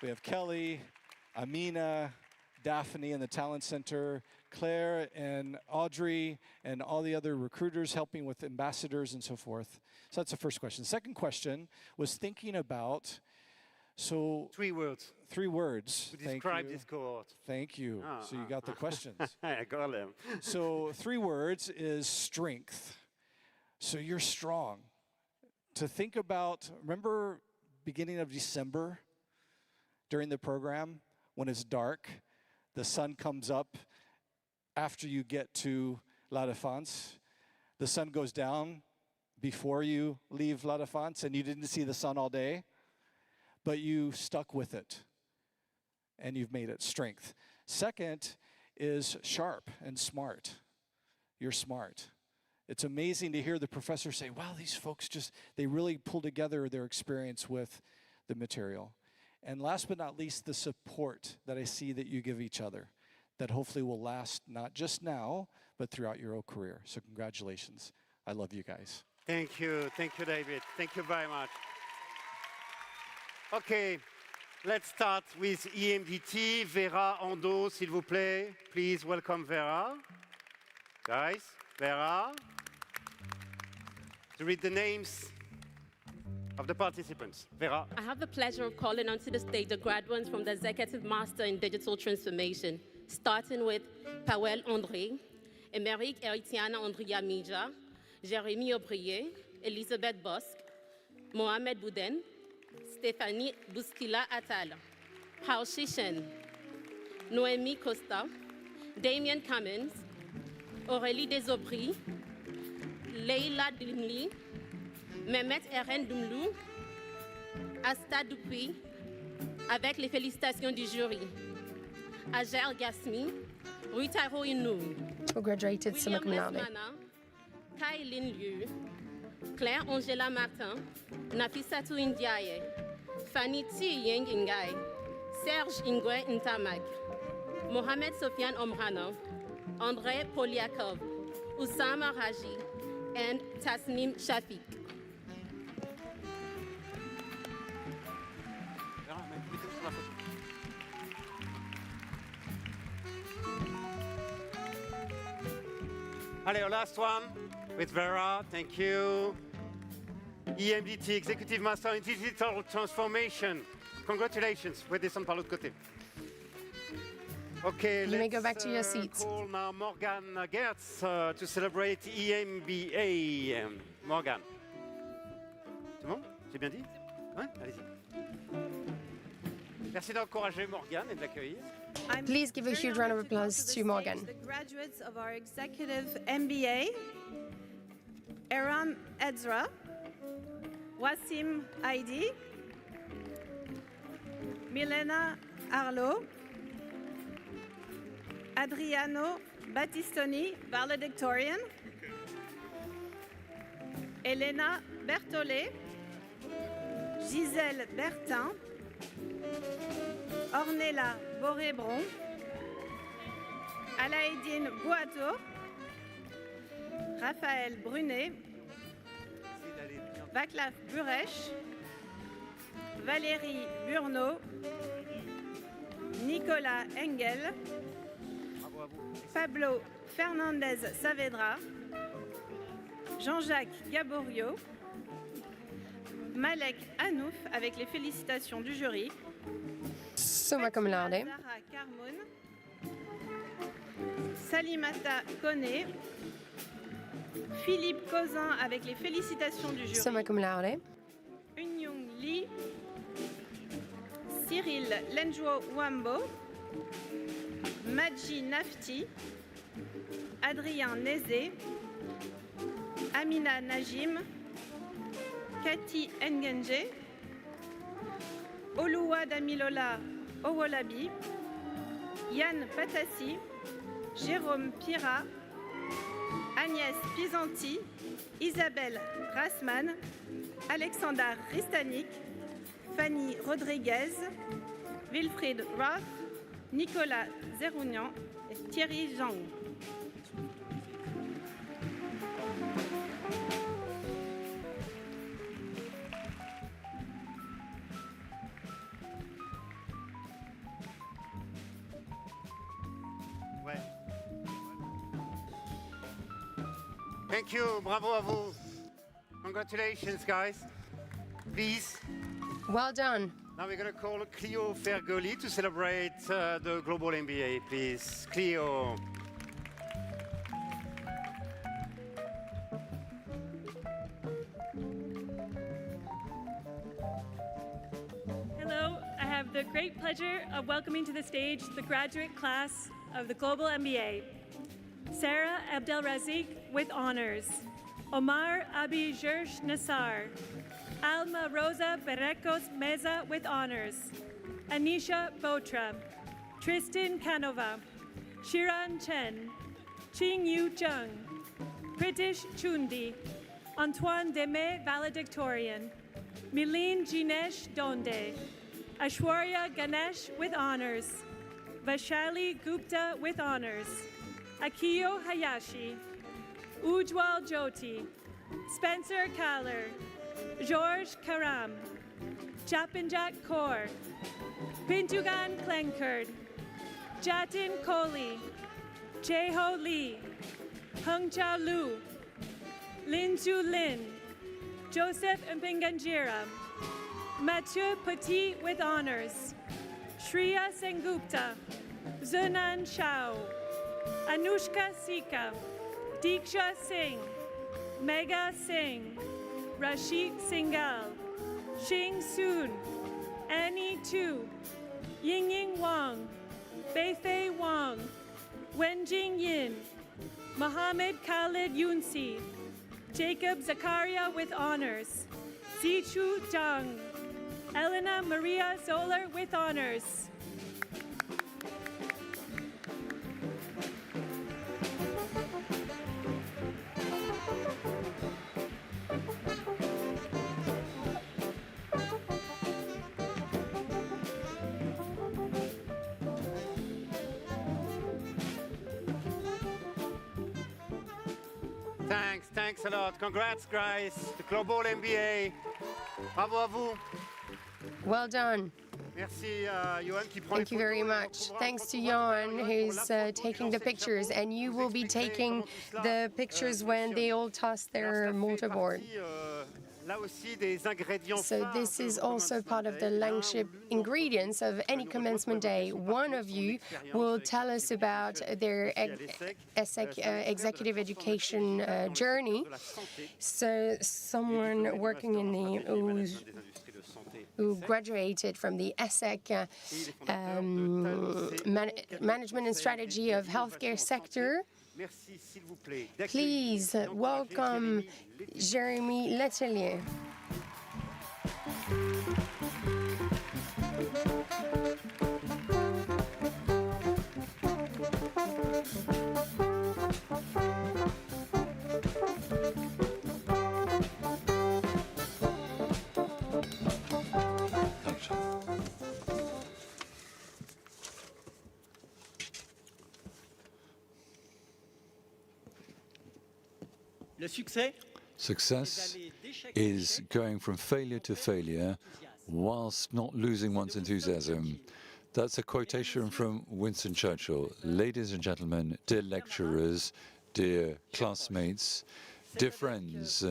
we have Kelly, Amina, Daphne in the Talent Center, Claire and Audrey and all the other recruiters helping with ambassadors and so forth. So that's the first question. Second question was thinking about, so 3 words. 3 words. To describe this cohort. Thank you. So you got the questions. I got them. So 3 words is strength. So you're strong. To think about, remember beginning of December during the program when it's dark, the sun comes up after you get to La Défense. The sun goes down before you leave La Défense and you didn't see the sun all day, but you stuck with it and you've made it strength. Second is sharp and smart. You're smart. It's amazing to hear the professor say, wow, these folks they really pull together their experience with the material. And last but not least, the support that I see that you give each other that hopefully will last not just now, but throughout your whole career. So congratulations. I love you guys. Thank you, David. Thank you very much. Okay, let's start with EMDT. Vera Ando, s'il vous plaît. Please welcome Vera. Guys, Vera. To read the names of the participants. Vera. I have the pleasure of calling onto the stage the graduates from the Executive Master in Digital Transformation, starting with Pawel André, Emeric Eritiana Andrea Mija, Jérémy Aubrier, Elisabeth Bosque, Mohamed Bouden, Stéphanie Bouskila Attal, Hao Shishen, Noémie Costa, Damien Cummins, Aurélie Desaubry, Leila Dimli, Mehmet Eren Doumlou, Asta Dupuy, avec les félicitations du jury. Ager Gasmi, Ruitaro Inou, who graduated summa cum laude. Kai Lin Liu, Claire Angela Martin, Nafissatou Ndiaye, Fanny T. Yeng Ingai, Serge Ingwe Ntamag, Mohamed Sofiane Omrano, André Poliakov, Oussama Raji, and Tasnim Shafiq. Allez, our last one with Vera. Thank you. EMDT, Executive Master in Digital Transformation. Congratulations. Vous descendre par l'autre côté. Okay, you may go back to your seats. Call now Morgan Gertz to celebrate EMBA. Morgan. C'est bon? J'ai bien dit? Ouais? Allez-y. Merci d'encourager Morgan et de l'accueillir. Please give a huge round of applause to Morgan. The graduates of our Executive MBA, Aram Ezra, Wasim Aidi, Milena Arlo, Adriano Battistoni, valedictorian. Elena Berthollet, Gisèle Bertin, Ornella Borébron, Alaïdine Boato, Raphaël Brunet, Vaclav Burech, Valérie Burneau, Nicolas Engel, Pablo Fernandez Saavedra, Jean-Jacques Gaborio, Malek Hanouf avec les félicitations du jury, Summa cum laude. Zahra Karmoun, Salimata Kone, Philippe Cozin avec les félicitations du jury, Summa cum laude. Unyung Lee, Cyril Lenjuo Wambo, Madji Nafti, Adrien Nézé, Amina Najim, Cathy Ngenje, Oluwa Damilola Owolabi, Yann Patassi, Jérôme Pira, Agnès Pisanti, Isabelle Rassman, Alexandra Ristanik, Fanny Rodriguez, Wilfried Roth, Nicolas Zerounian et Thierry Zhang. Thank you, bravo à vous. Congratulations, guys. Please. Well done. Now we're going to call Clio Fergoli to celebrate the Global MBA, please. Clio. Hello, I have the great pleasure of welcoming to the stage the graduate class of the Global MBA. Sarah Abdelrazik with honors. Omar Abi Jersh Nassar. Alma Rosa Berrecos Meza with honors. Anisha Botra. Tristan Canova. Shiran Chen. Ching Yu Jung. Pritish Chundi. Antoine Deme valedictorian. Miline Jinesh Donde. Ashwarya Ganesh with honors. Vaishali Gupta with honors. Akiyo Hayashi, Ujwal Jyoti, Spencer Kaller, Georges Karam, Chapanjak Kaur, Pintugan Klenkerd, Jatin Kohli, Cheho Lee, Hung Chao Lu, Lin Zhu Lin, Joseph Mpinganjira, Mathieu Petit with honors, Shreya Sengupta, Zunan Shao, Anushka Sika, Diksha Singh, Mega Singh, Rashid Singhal, Xing Soon, Annie Tu, Yingying Wang, Beifei Wang, Wenjing Yin, Mohammed Khalid Yunsi, Jacob Zakaria with honors, Zichu Zhang, Elena Maria Zoller with honors. Thanks a lot. Congrats, guys. The Global MBA. Bravo à vous. Well done. Merci, Johan, qui prend Thank you very much. Thanks to Jan, who's taking the pictures, and you will be taking the pictures when they all toss their mortarboard. So this is also part of the Langship ingredients of any commencement day. One of you will tell us about their ESSEC executive education journey. So someone working in the who graduated from the ESSEC management and strategy of healthcare sector. Please welcome Jérémy Letellier. Success is going from failure to failure whilst not losing one's enthusiasm. That's a quotation from Winston Churchill. Ladies and gentlemen, dear lecturers, dear classmates, dear friends,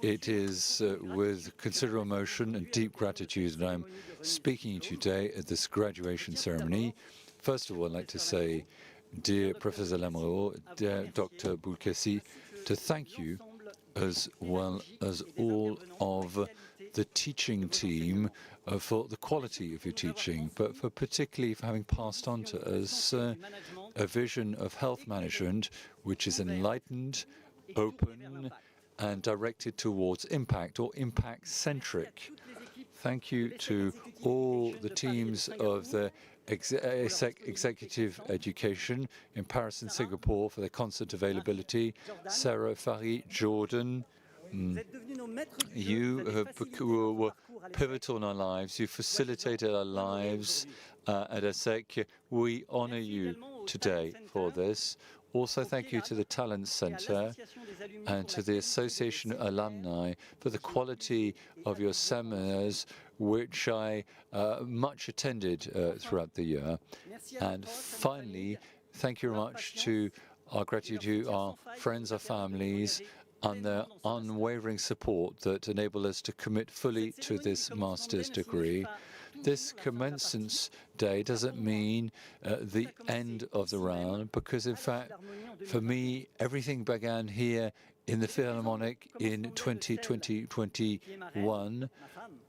it is with considerable emotion and deep gratitude that I'm speaking to you today at this graduation ceremony. First of all, I'd like to say, dear Professor Lamoureux, dear Dr. Boulkassi, to thank you as well as all of the teaching team for the quality of your teaching, but for particularly for having passed on to us a vision of health management which is enlightened, open, and directed towards impact or impact-centric. Thank you to all the teams of the ESSEC Executive Education in Paris and Singapore for their constant availability. Sarah, Farid, Jordan, you were pivotal in our lives. You facilitated our lives at ESSEC. We honor you today for this. Also, thank you to the Talent Center and to the Association Alumni for the quality of your seminars, which I much attended throughout the year. And finally, thank you very much to our gratitude to our friends, our families, and their unwavering support that enable us to commit fully to this master's degree. This commencement day doesn't mean the end of the round, because in fact, for me, everything began here in the Philharmonic in 2021.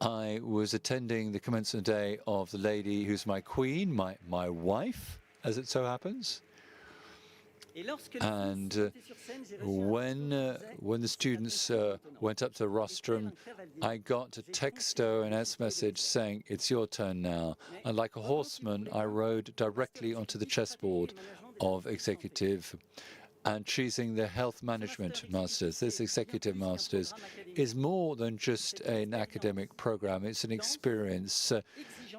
I was attending the commencement day of the lady who's my queen, my wife, as it so happens. And when the students went up to the rostrum, I got a text or an SMS message saying, "It's your turn now." And like a horseman, I rode directly onto the chessboard of executive and choosing the health management masters. This executive masters is more than just an academic program. It's an experience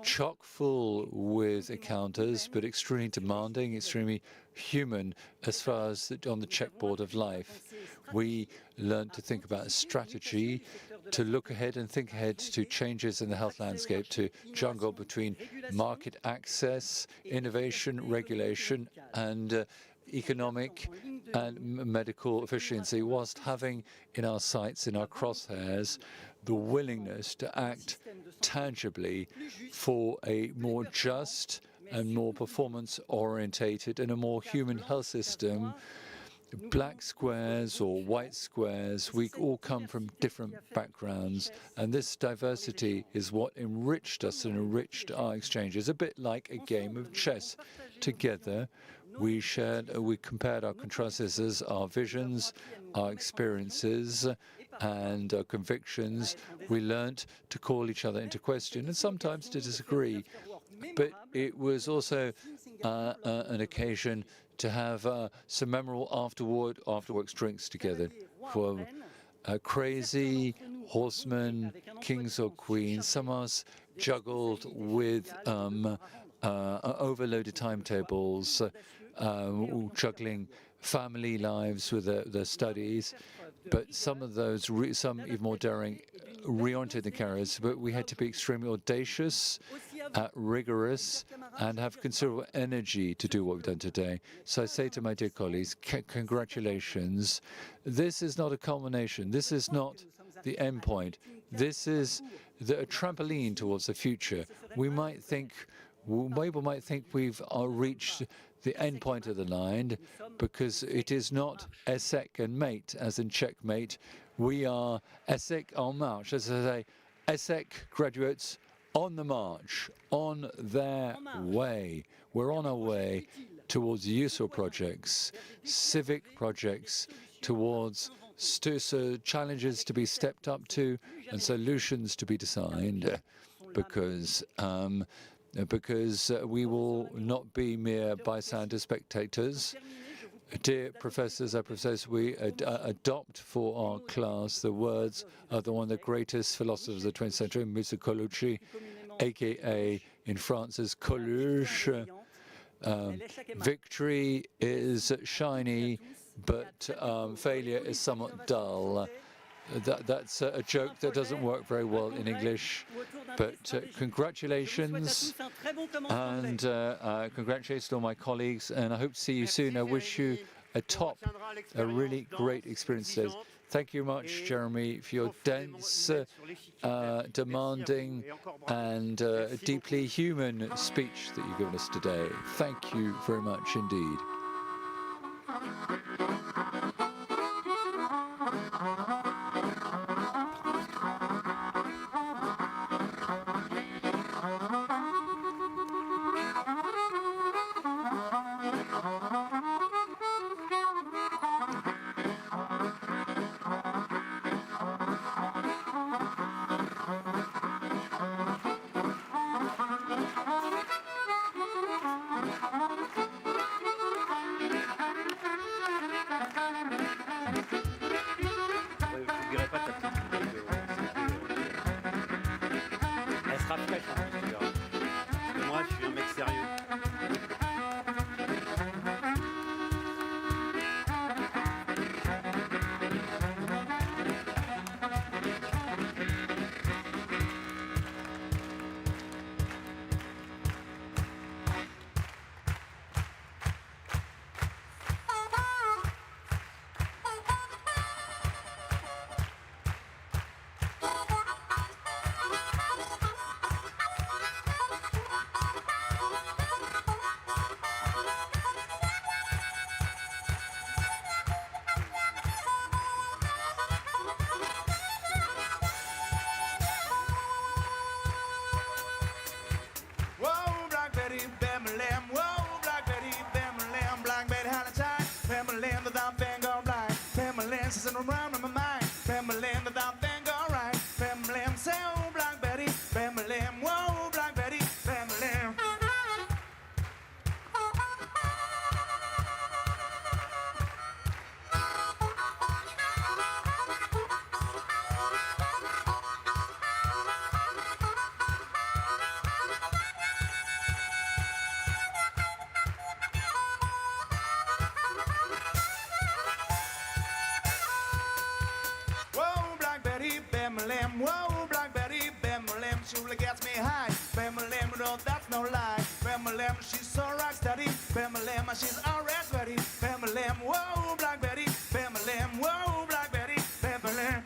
chock full with encounters, but extremely demanding, extremely human as far as on the checkboard of life. We learned to think about strategy, to look ahead and think ahead to changes in the health landscape, to juggle between market access, innovation, regulation, and economic and medical efficiency, whilst having in our sights, in our crosshairs, the willingness to act tangibly for a more just and more performance-orientated and a more human health system. Black squares or white squares, we all come from different backgrounds, and this diversity is what enriched us and enriched our exchanges, a bit like a game of chess. Together, we compared our contrasts, our visions, our experiences, and our convictions. We learnt to call each other into question and sometimes to disagree. But it was also an occasion to have some memorable afterworks drinks together for crazy horsemen, kings or queens. Some of us juggled with overloaded timetables, juggling family lives with their studies. But some of those, some even more daring, reoriented the carriers. But we had to be extremely audacious, rigorous, and have considerable energy to do what we've done today. So I say to my dear colleagues, congratulations. This is not a culmination. This is not the end point. This is a trampoline towards the future. People might think we've reached the end point of the line, because it is not ESSEC and mate, as in checkmate. We are ESSEC en marche, as I say, ESSEC graduates on the march, on their way. We're on our way towards useful projects, civic projects, towards challenges to be stepped up to and solutions to be designed, because we will not be mere bystander spectators. Dear professors and professors, we adopt for our class the words of one of the greatest philosophers of the 20th century, M. Colucci, aka in France as Coluche. Victory is shiny, but failure is somewhat dull. That's a joke that doesn't work very well in English, but congratulations, and congratulations to all my colleagues, and I hope to see you soon. I wish you a really great experience today. Thank you much, Jeremy, for your dense, demanding, and deeply human speech that you've given us today. Thank you very much indeed. Whoa, Black Betty, Bam-a-lam, surely gets me high. Bam-a-lam, no, that's no lie. Bam-a-lam, she's so rock steady. Bam-a-lam, she's always ready. Bam-a-lam, whoa, Black Betty, Bam-a-lam, whoa, Black Betty, Bam-a-lam.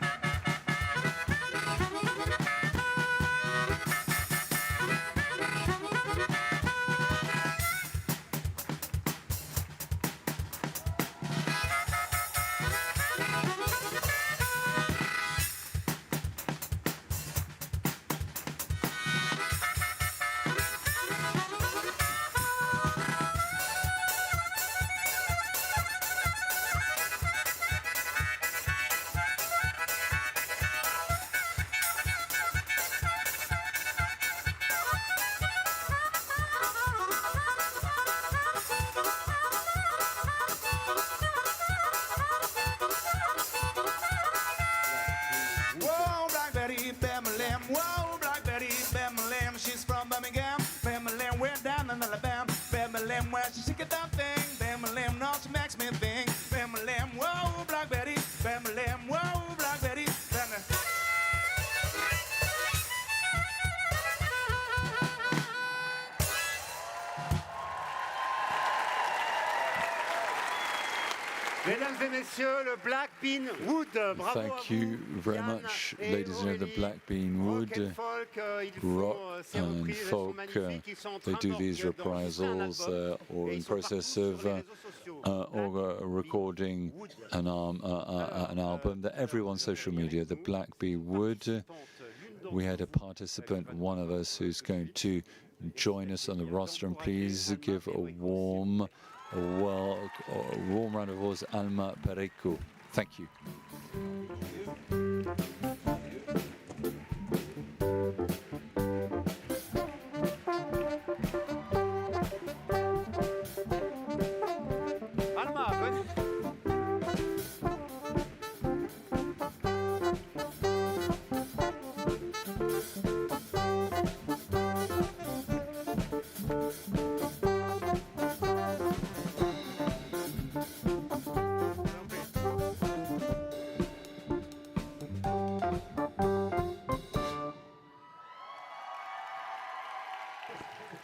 Whoa, Black Betty, Bam-a-lam, she's from Birmingham. Bam-a-lam, we're down in Alabama. Bam-a-lam, where she shake it that thing. Bam-a-lam, no, she makes me think. Bam-a-lam, whoa, Black Betty, Bam-a-lam, whoa, Black Betty, Bam-a-lam. Mesdames et messieurs, le Black Bean Wood. Bravo. Thank you very much, ladies and gentlemen. The Black Bean Wood, rock and folk, they do these reprisals or in process of recording an album. They're everywhere on social media, the Black Bean Wood. We had a participant, one of us, who's going to join us on the roster, and please give a warm round of applause, Alma Perico. Thank you.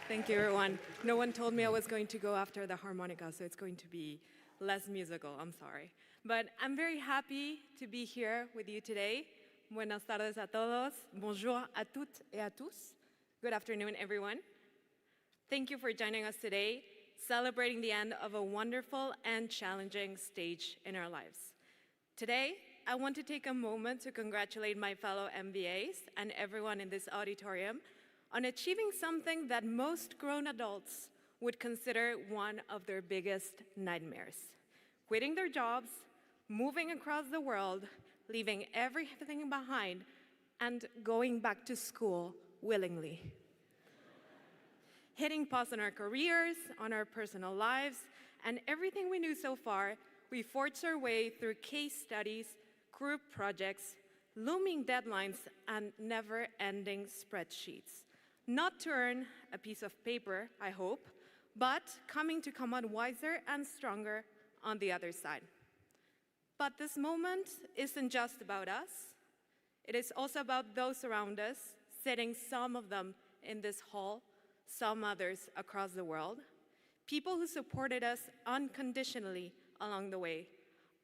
Thank you, everyone. No one told me I was going to go after the harmonica, so it's going to be less musical. I'm sorry. But I'm very happy to be here with you today. Buenas tardes a todos. Bonjour à toutes et à tous. Good afternoon, everyone. Thank you for joining us today, celebrating the end of a wonderful and challenging stage in our lives. Today, I want to take a moment to congratulate my fellow MBAs and everyone in this auditorium on achieving something that most grown adults would consider one of their biggest nightmares: quitting their jobs, moving across the world, leaving everything behind, and going back to school willingly. Hitting pause on our careers, on our personal lives, and everything we knew so far, we forged our way through case studies, group projects, looming deadlines, and never-ending spreadsheets. Not to earn a piece of paper, I hope, but coming to come out wiser and stronger on the other side. But this moment isn't just about us. It is also about those around us, sitting, some of them in this hall, some others across the world, people who supported us unconditionally along the way,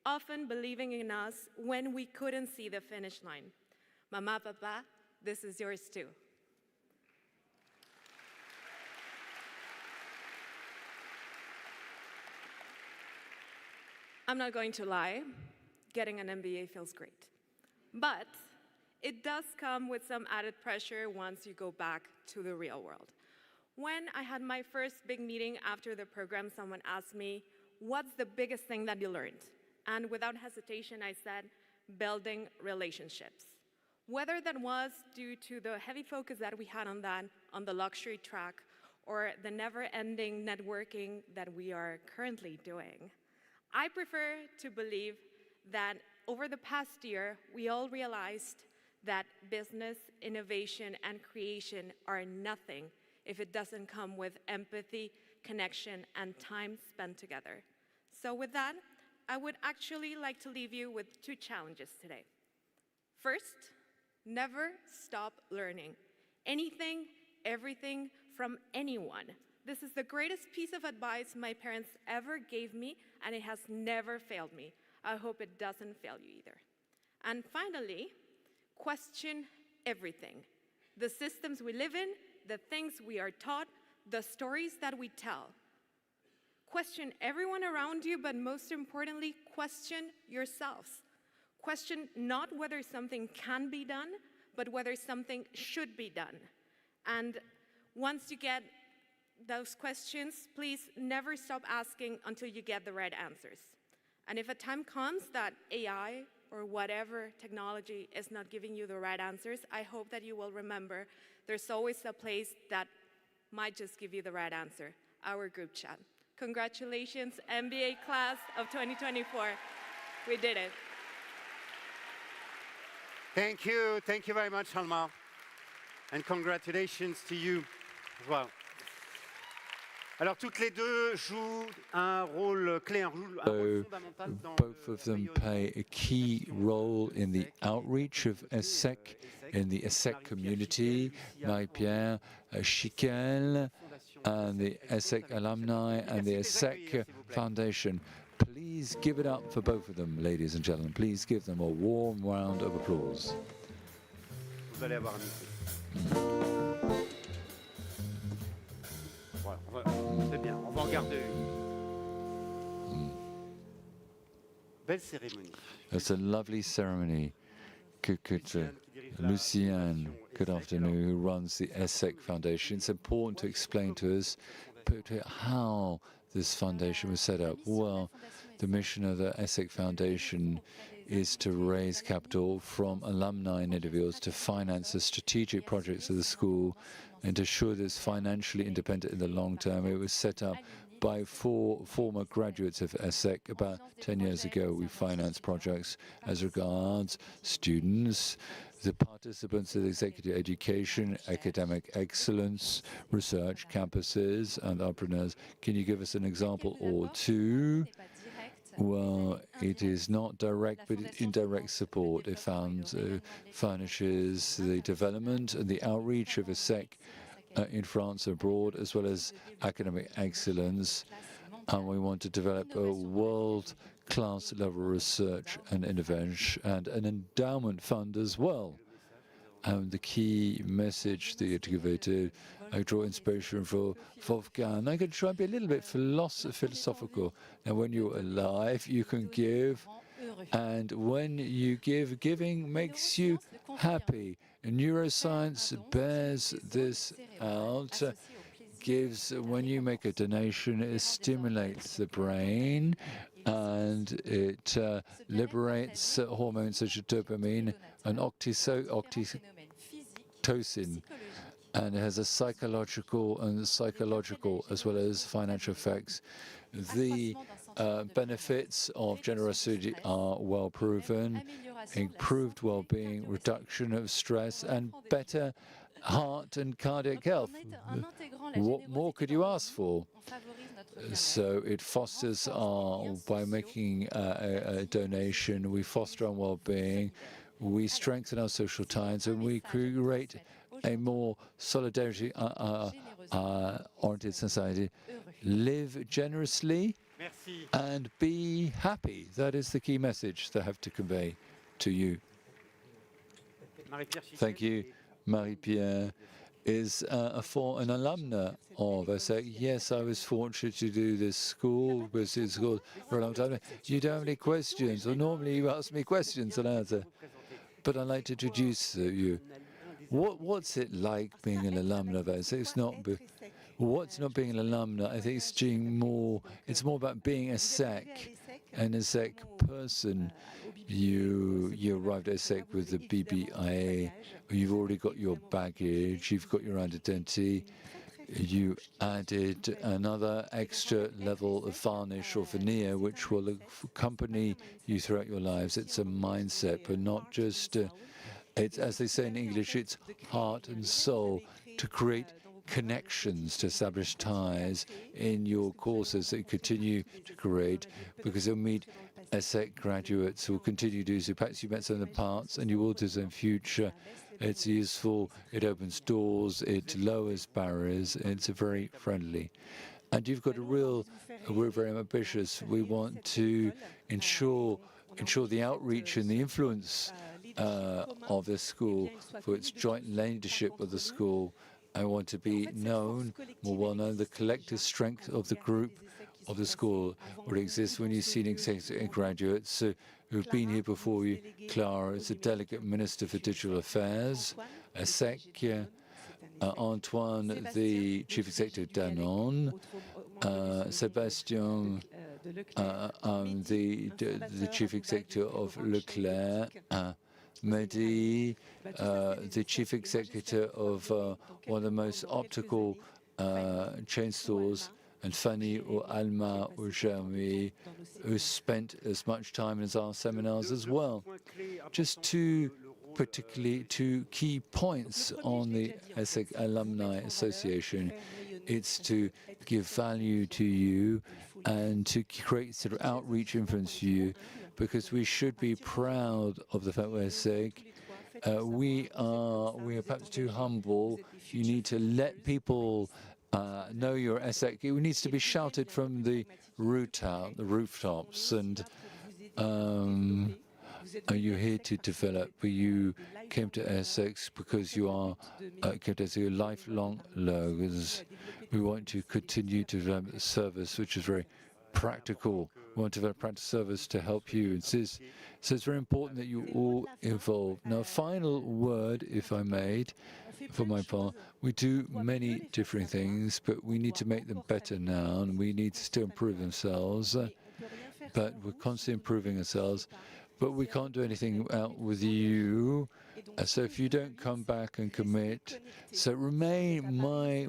often believing in us when we couldn't see the finish line. Mama, Papa, this is yours too. I'm not going to lie, getting an MBA feels great. But it does come with some added pressure once you go back to the real world. When I had my first big meeting after the program, someone asked me, "What's the biggest thing that you learned?" And without hesitation, I said, building relationships. Whether that was due to the heavy focus that we had on that, on the luxury track, or the never-ending networking that we are currently doing. I prefer to believe that over the past year, we all realized that business, innovation, and creation are nothing if it doesn't come with empathy, connection, and time spent together. So with that, I would actually like to leave you with 2 challenges today. First, never stop learning. Anything, everything, from anyone. This is the greatest piece of advice my parents ever gave me, and it has never failed me. I hope it doesn't fail you either. And finally, question everything. The systems we live in, the things we are taught, the stories that we tell. Question everyone around you, but most importantly, question yourselves. Question not whether something can be done, but whether something should be done. And once you get those questions, please never stop asking until you get the right answers. And if a time comes that AI or whatever technology is not giving you the right answers, I hope that you will remember there's always a place that might just give you the right answer, our group chat. Congratulations, MBA class of 2024. We did it. Thank you very much, Alma. And congratulations to you as well. Alors, toutes les deux jouent un rôle clé, un rôle fondamental dans both of them play a key role in the outreach of ESSEC, in the ESSEC community. Marie-Pierre Chiquel, and the ESSEC alumni, and the ESSEC Foundation. Please give it up for both of them, ladies and gentlemen. Please give them a warm round of applause. Vous allez avoir un micro. C'est bien, on va en garder une. Belle cérémonie. It's a lovely ceremony. Luciane, good afternoon, who runs the ESSEC Foundation. It's important to explain to us how this foundation was set up. Well, the mission of the ESSEC Foundation is to raise capital from alumni and individuals to finance the strategic projects of the school and to ensure that it's financially independent in the long term. It was set up by 4 former graduates of ESSEC. About 10 years ago, we financed projects as regards students, the participants of executive education, academic excellence, research campuses, and entrepreneurs. Can you give us an example or 2? Well, it is not direct, but indirect support. It furnishes the development and the outreach of ESSEC in France and abroad, as well as academic excellence. And we want to develop a world-class level research and innovation and an endowment fund as well. And the key message that you have to give it, I draw inspiration for Wolfgang. I can try and be a little bit philosophical. Now, when you're alive, you can give, and when you give, giving makes you happy. Neuroscience bears this out. When you make a donation, it stimulates the brain and it liberates hormones such as dopamine and oxytocin, and it has a psychological as well as financial effects. The benefits of generosity are well proven: improved well-being, reduction of stress, and better heart and cardiac health. What more could you ask for? So it fosters by making a donation, we foster our well-being, we strengthen our social ties, and we create a more solidarity-oriented society. Live generously and be happy. That is the key message that I have to convey to you. Thank you. Marie-Pierre is an alumna of ESSEC. Yes, I was fortunate to do this school, for a long time. You don't have any questions, or normally you ask me questions and I answer. But I'd like to introduce you. What's it like being an alumna of ESSEC? What's not being an alumna? I think it's more about being an ESSEC person. You arrived at ESSEC with the BBIA. You've already got your baggage. You've got your identity. You added another extra level of varnish or veneer, which will accompany you throughout your lives. It's a mindset, but not just. It's, as they say in English, it's heart and soul, to create connections, to establish ties in your courses that you continue to create, because you'll meet ESSEC graduates who will continue to do so. Perhaps you met some in the past and you will do so in future. It's useful, it opens doors, it lowers barriers, it's very friendly. And you've got we're very ambitious. We want to ensure the outreach and the influence of this school for its joint leadership of the school. I want to be known, more well known, the collective strength of the group of the school would exist when you see executive graduates who've been here before you. Clara is a delegate minister for digital affairs, ESSEC. Antoine, the chief executive of Danone. Sébastien, the chief executive of Leclerc. Mehdi, the chief executive of one of the most optical chain stores, and Fanny or Alma or Jeremy, who spent as much time as our seminars as well. Just two key points on the ESSEC Alumni Association. It's to give value to you and to create sort of outreach influence for you, because we should be proud of the fact we're ESSEC. We are perhaps too humble. You need to let people know you're ESSEC. It needs to be shouted from the rooftops. And you're here to develop. You came to ESSEC because you are kept as your lifelong learners. We want to continue to develop a service which is very practical. We want to develop practical service to help you. So it's very important that you all involved. Now, final word, if I may, for my part. We do many different things, but we need to make them better now, and we need to still improve themselves. But we're constantly improving ourselves. But we can't do anything with you. So if you don't come back and commit, so my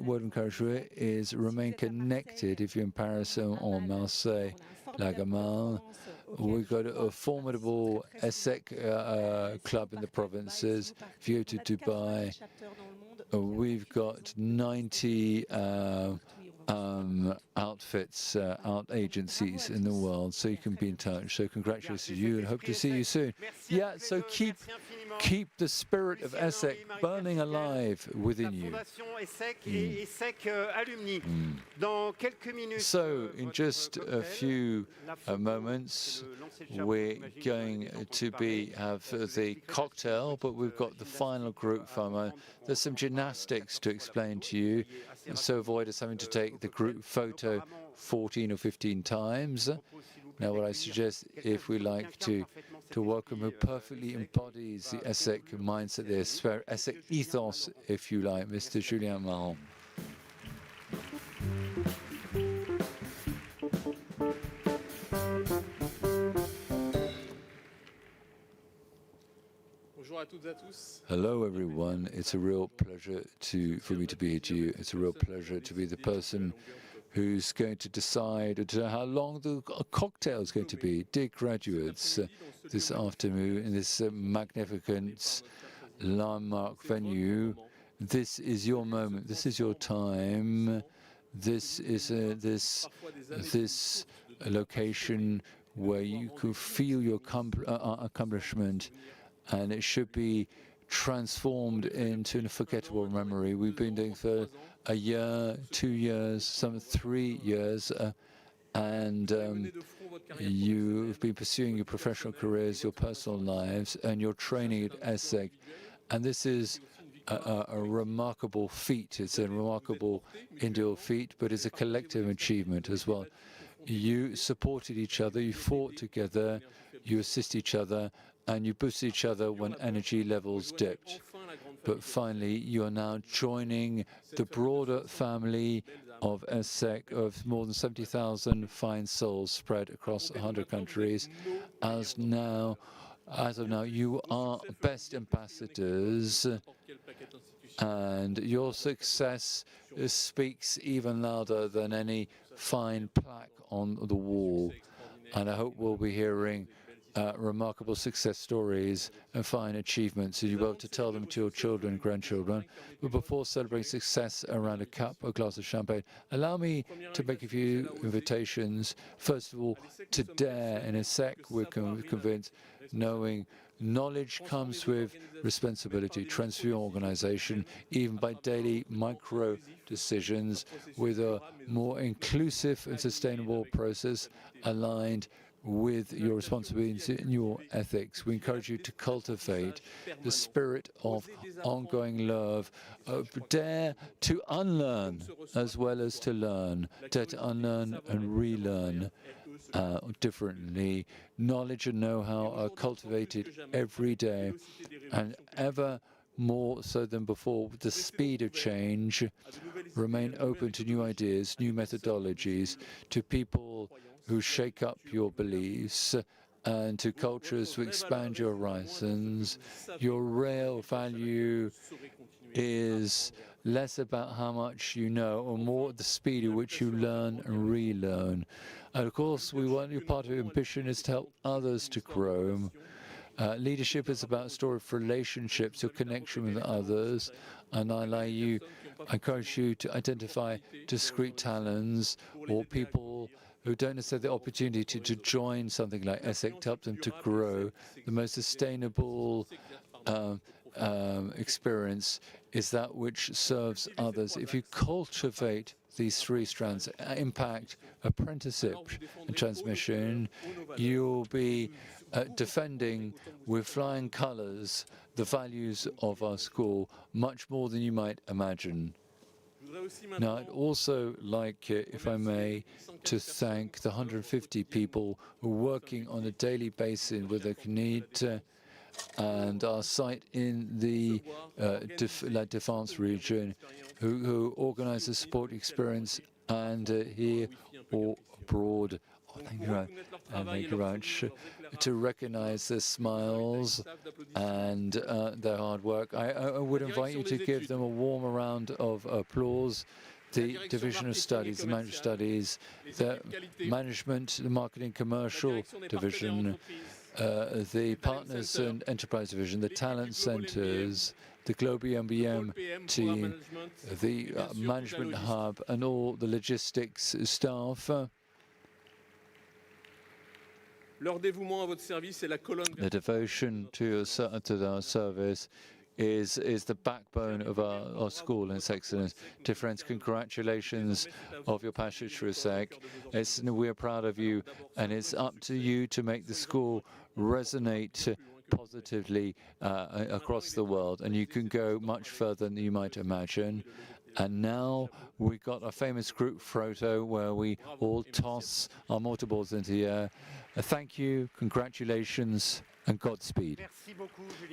word of encouragement is remain connected. If you're in Paris or Marseille, La Gamal, we've got a formidable ESSEC club in the provinces. If you go to Dubai, we've got 90 outfits, out agencies in the world, so you can be in touch. So congratulations to you and hope to see you soon. Yeah, so keep the spirit of ESSEC burning alive within you. So in just a few moments, we're going to have the cocktail, but we've got the final group photo. There's some gymnastics to explain to you, so avoid us having to take the group photo 14 or 15 times. Now, what I suggest, if we like to welcome who perfectly embodies the ESSEC mindset, the ESSEC ethos, if you like, Mr. Julien Marron. Hello, everyone. It's a real pleasure for me to be here to you. It's a real pleasure to be the person who's going to decide how long the cocktail is going to be. Dear graduates, this afternoon in this magnificent landmark venue, this is your moment. This is your time. This is this location where you can feel your accomplishment, and it should be transformed into an unforgettable memory. We've been doing for a year, 2 years, some 3 years, and you've been pursuing your professional careers, your personal lives, and your training at ESSEC. And this is a remarkable feat. It's a remarkable individual feat, but it's a collective achievement as well. You supported each other, you fought together, you assist each other, and you boost each other when energy levels dipped. But finally, you are now joining the broader family of ESSEC of more than 70,000 fine souls spread across 100 countries. As of now, you are best ambassadors, and your success speaks even louder than any fine plaque on the wall. And I hope we'll be hearing remarkable success stories and fine achievements, and you'll be able to tell them to your children and grandchildren. But before celebrating success around a cup or glass of champagne, allow me to make a few invitations. First of all, to dare. In ESSEC, we're convinced knowing knowledge comes with responsibility, transform organization, even by daily micro decisions, with a more inclusive and sustainable process aligned with your responsibilities and your ethics. We encourage you to cultivate the spirit of ongoing love. Dare to unlearn as well as to learn. Dare to unlearn and relearn differently. Knowledge and know-how are cultivated every day, and ever more so than before, with the speed of change. Remain open to new ideas, new methodologies, to people who shake up your beliefs, and to cultures who expand your horizons. Your real value is less about how much you know, or more the speed at which you learn and relearn. And of course, we want your part of your ambition is to help others to grow. Leadership is about a story of relationships, your connection with others, and I encourage you to identify discrete talents or people who don't necessarily have the opportunity to join something like ESSEC, to help them to grow. The most sustainable experience is that which serves others. If you cultivate these three strands, impact, apprenticeship, and transmission, you'll be defending with flying colors the values of our school, much more than you might imagine. Now, I'd also like, if I may, to thank the 150 people who are working on a daily basis with the CNIT and our site in the La Défense region, who organize the support experience and here or abroad. Oh, thank you very much. To recognize their smiles and their hard work. I would invite you to give them a warm round of applause. The Division of Studies, the Management Studies, the Management, the Marketing Commercial Division, the partners and enterprise division, the talent centers, the Global MBM team, the management hub, and all the logistics staff. The devotion to our service is the backbone of our school and its excellence. Dear friends, congratulations of your passage through ESSEC. We're proud of you, and it's up to you to make the school resonate positively across the world, and you can go much further than you might imagine. And now we've got a famous group photo where we all toss our mortarboards into the air. Thank you, congratulations, and Godspeed.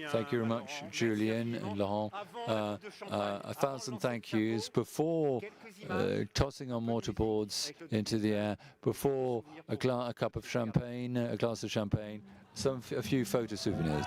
Thank you very much, Julien and Laurent. 1,000 thank yous. Before tossing our mortarboards into the air, before a cup of champagne, a glass of champagne, a few photo souvenirs.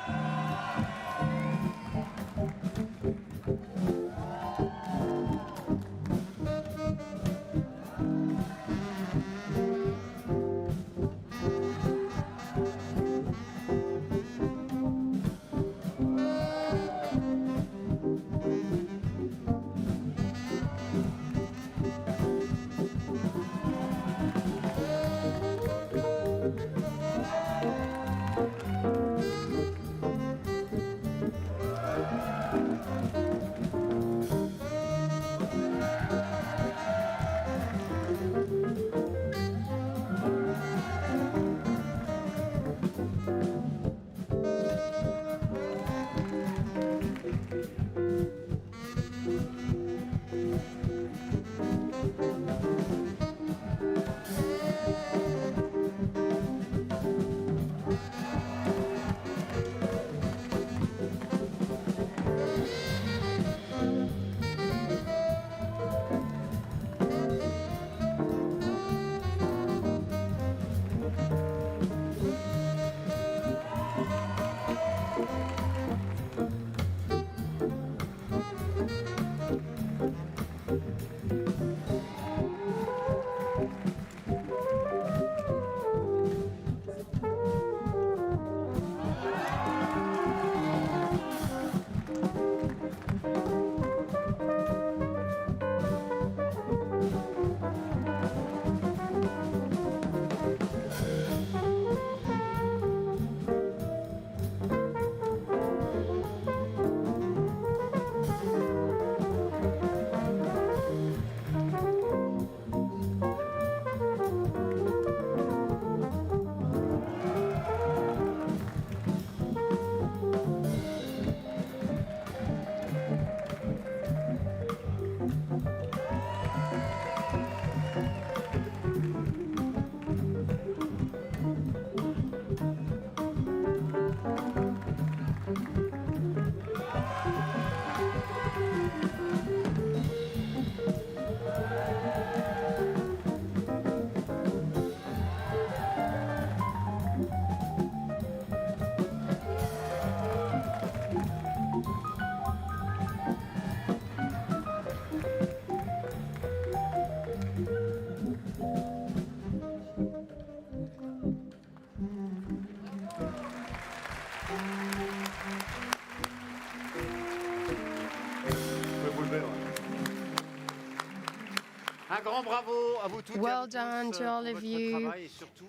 Well done to all of you.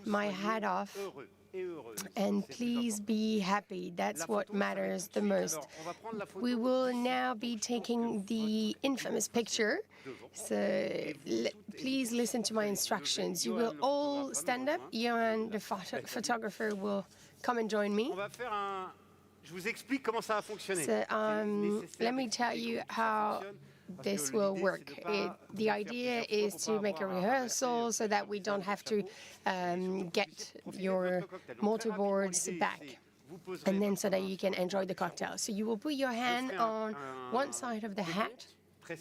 My hat off. And please be happy. That's what matters the most. We will now be taking the infamous picture. So please listen to my instructions. You will all stand up. Johan, the photographer, will come and join me. So let me tell you how this will work. The idea is to make a rehearsal so that we don't have to get your mortarboards back, and then so that you can enjoy the cocktail. So you will put your hand on one side of the hat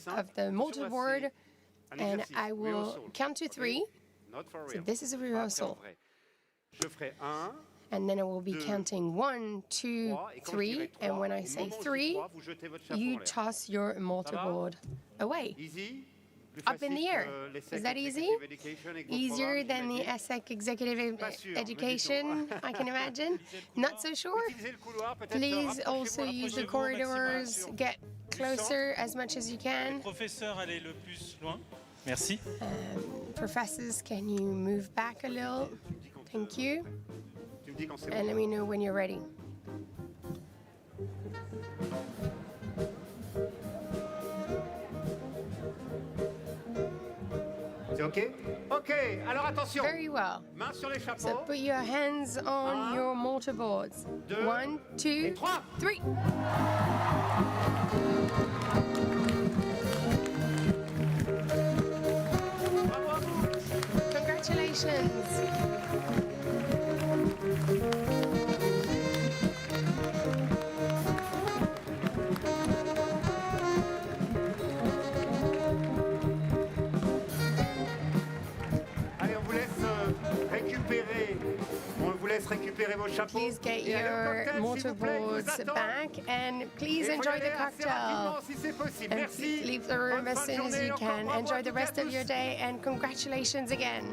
of the mortarboard, and I will count to 3. So this is a rehearsal. And then I will be counting 1, 2, 3, and when I say 3, you toss your mortarboard away. up in the air. Is that easy? Easier than the ESSEC Executive Education, I can imagine? Not so sure? Please also use the corridors, get closer as much as you can. Merci. Professors, can you move back a little? Thank you. And let me know when you're ready. C'est OK? OK, alors attention. Very well. Mains sur les chapeaux. So put your hands on your mortarboards. 1, 2, 3. Congratulations. récupérer vos chapeaux. Please get your mortarboards back and please enjoy the cocktail. And leave the room as soon as you can. Enjoy the rest of your day and congratulations again.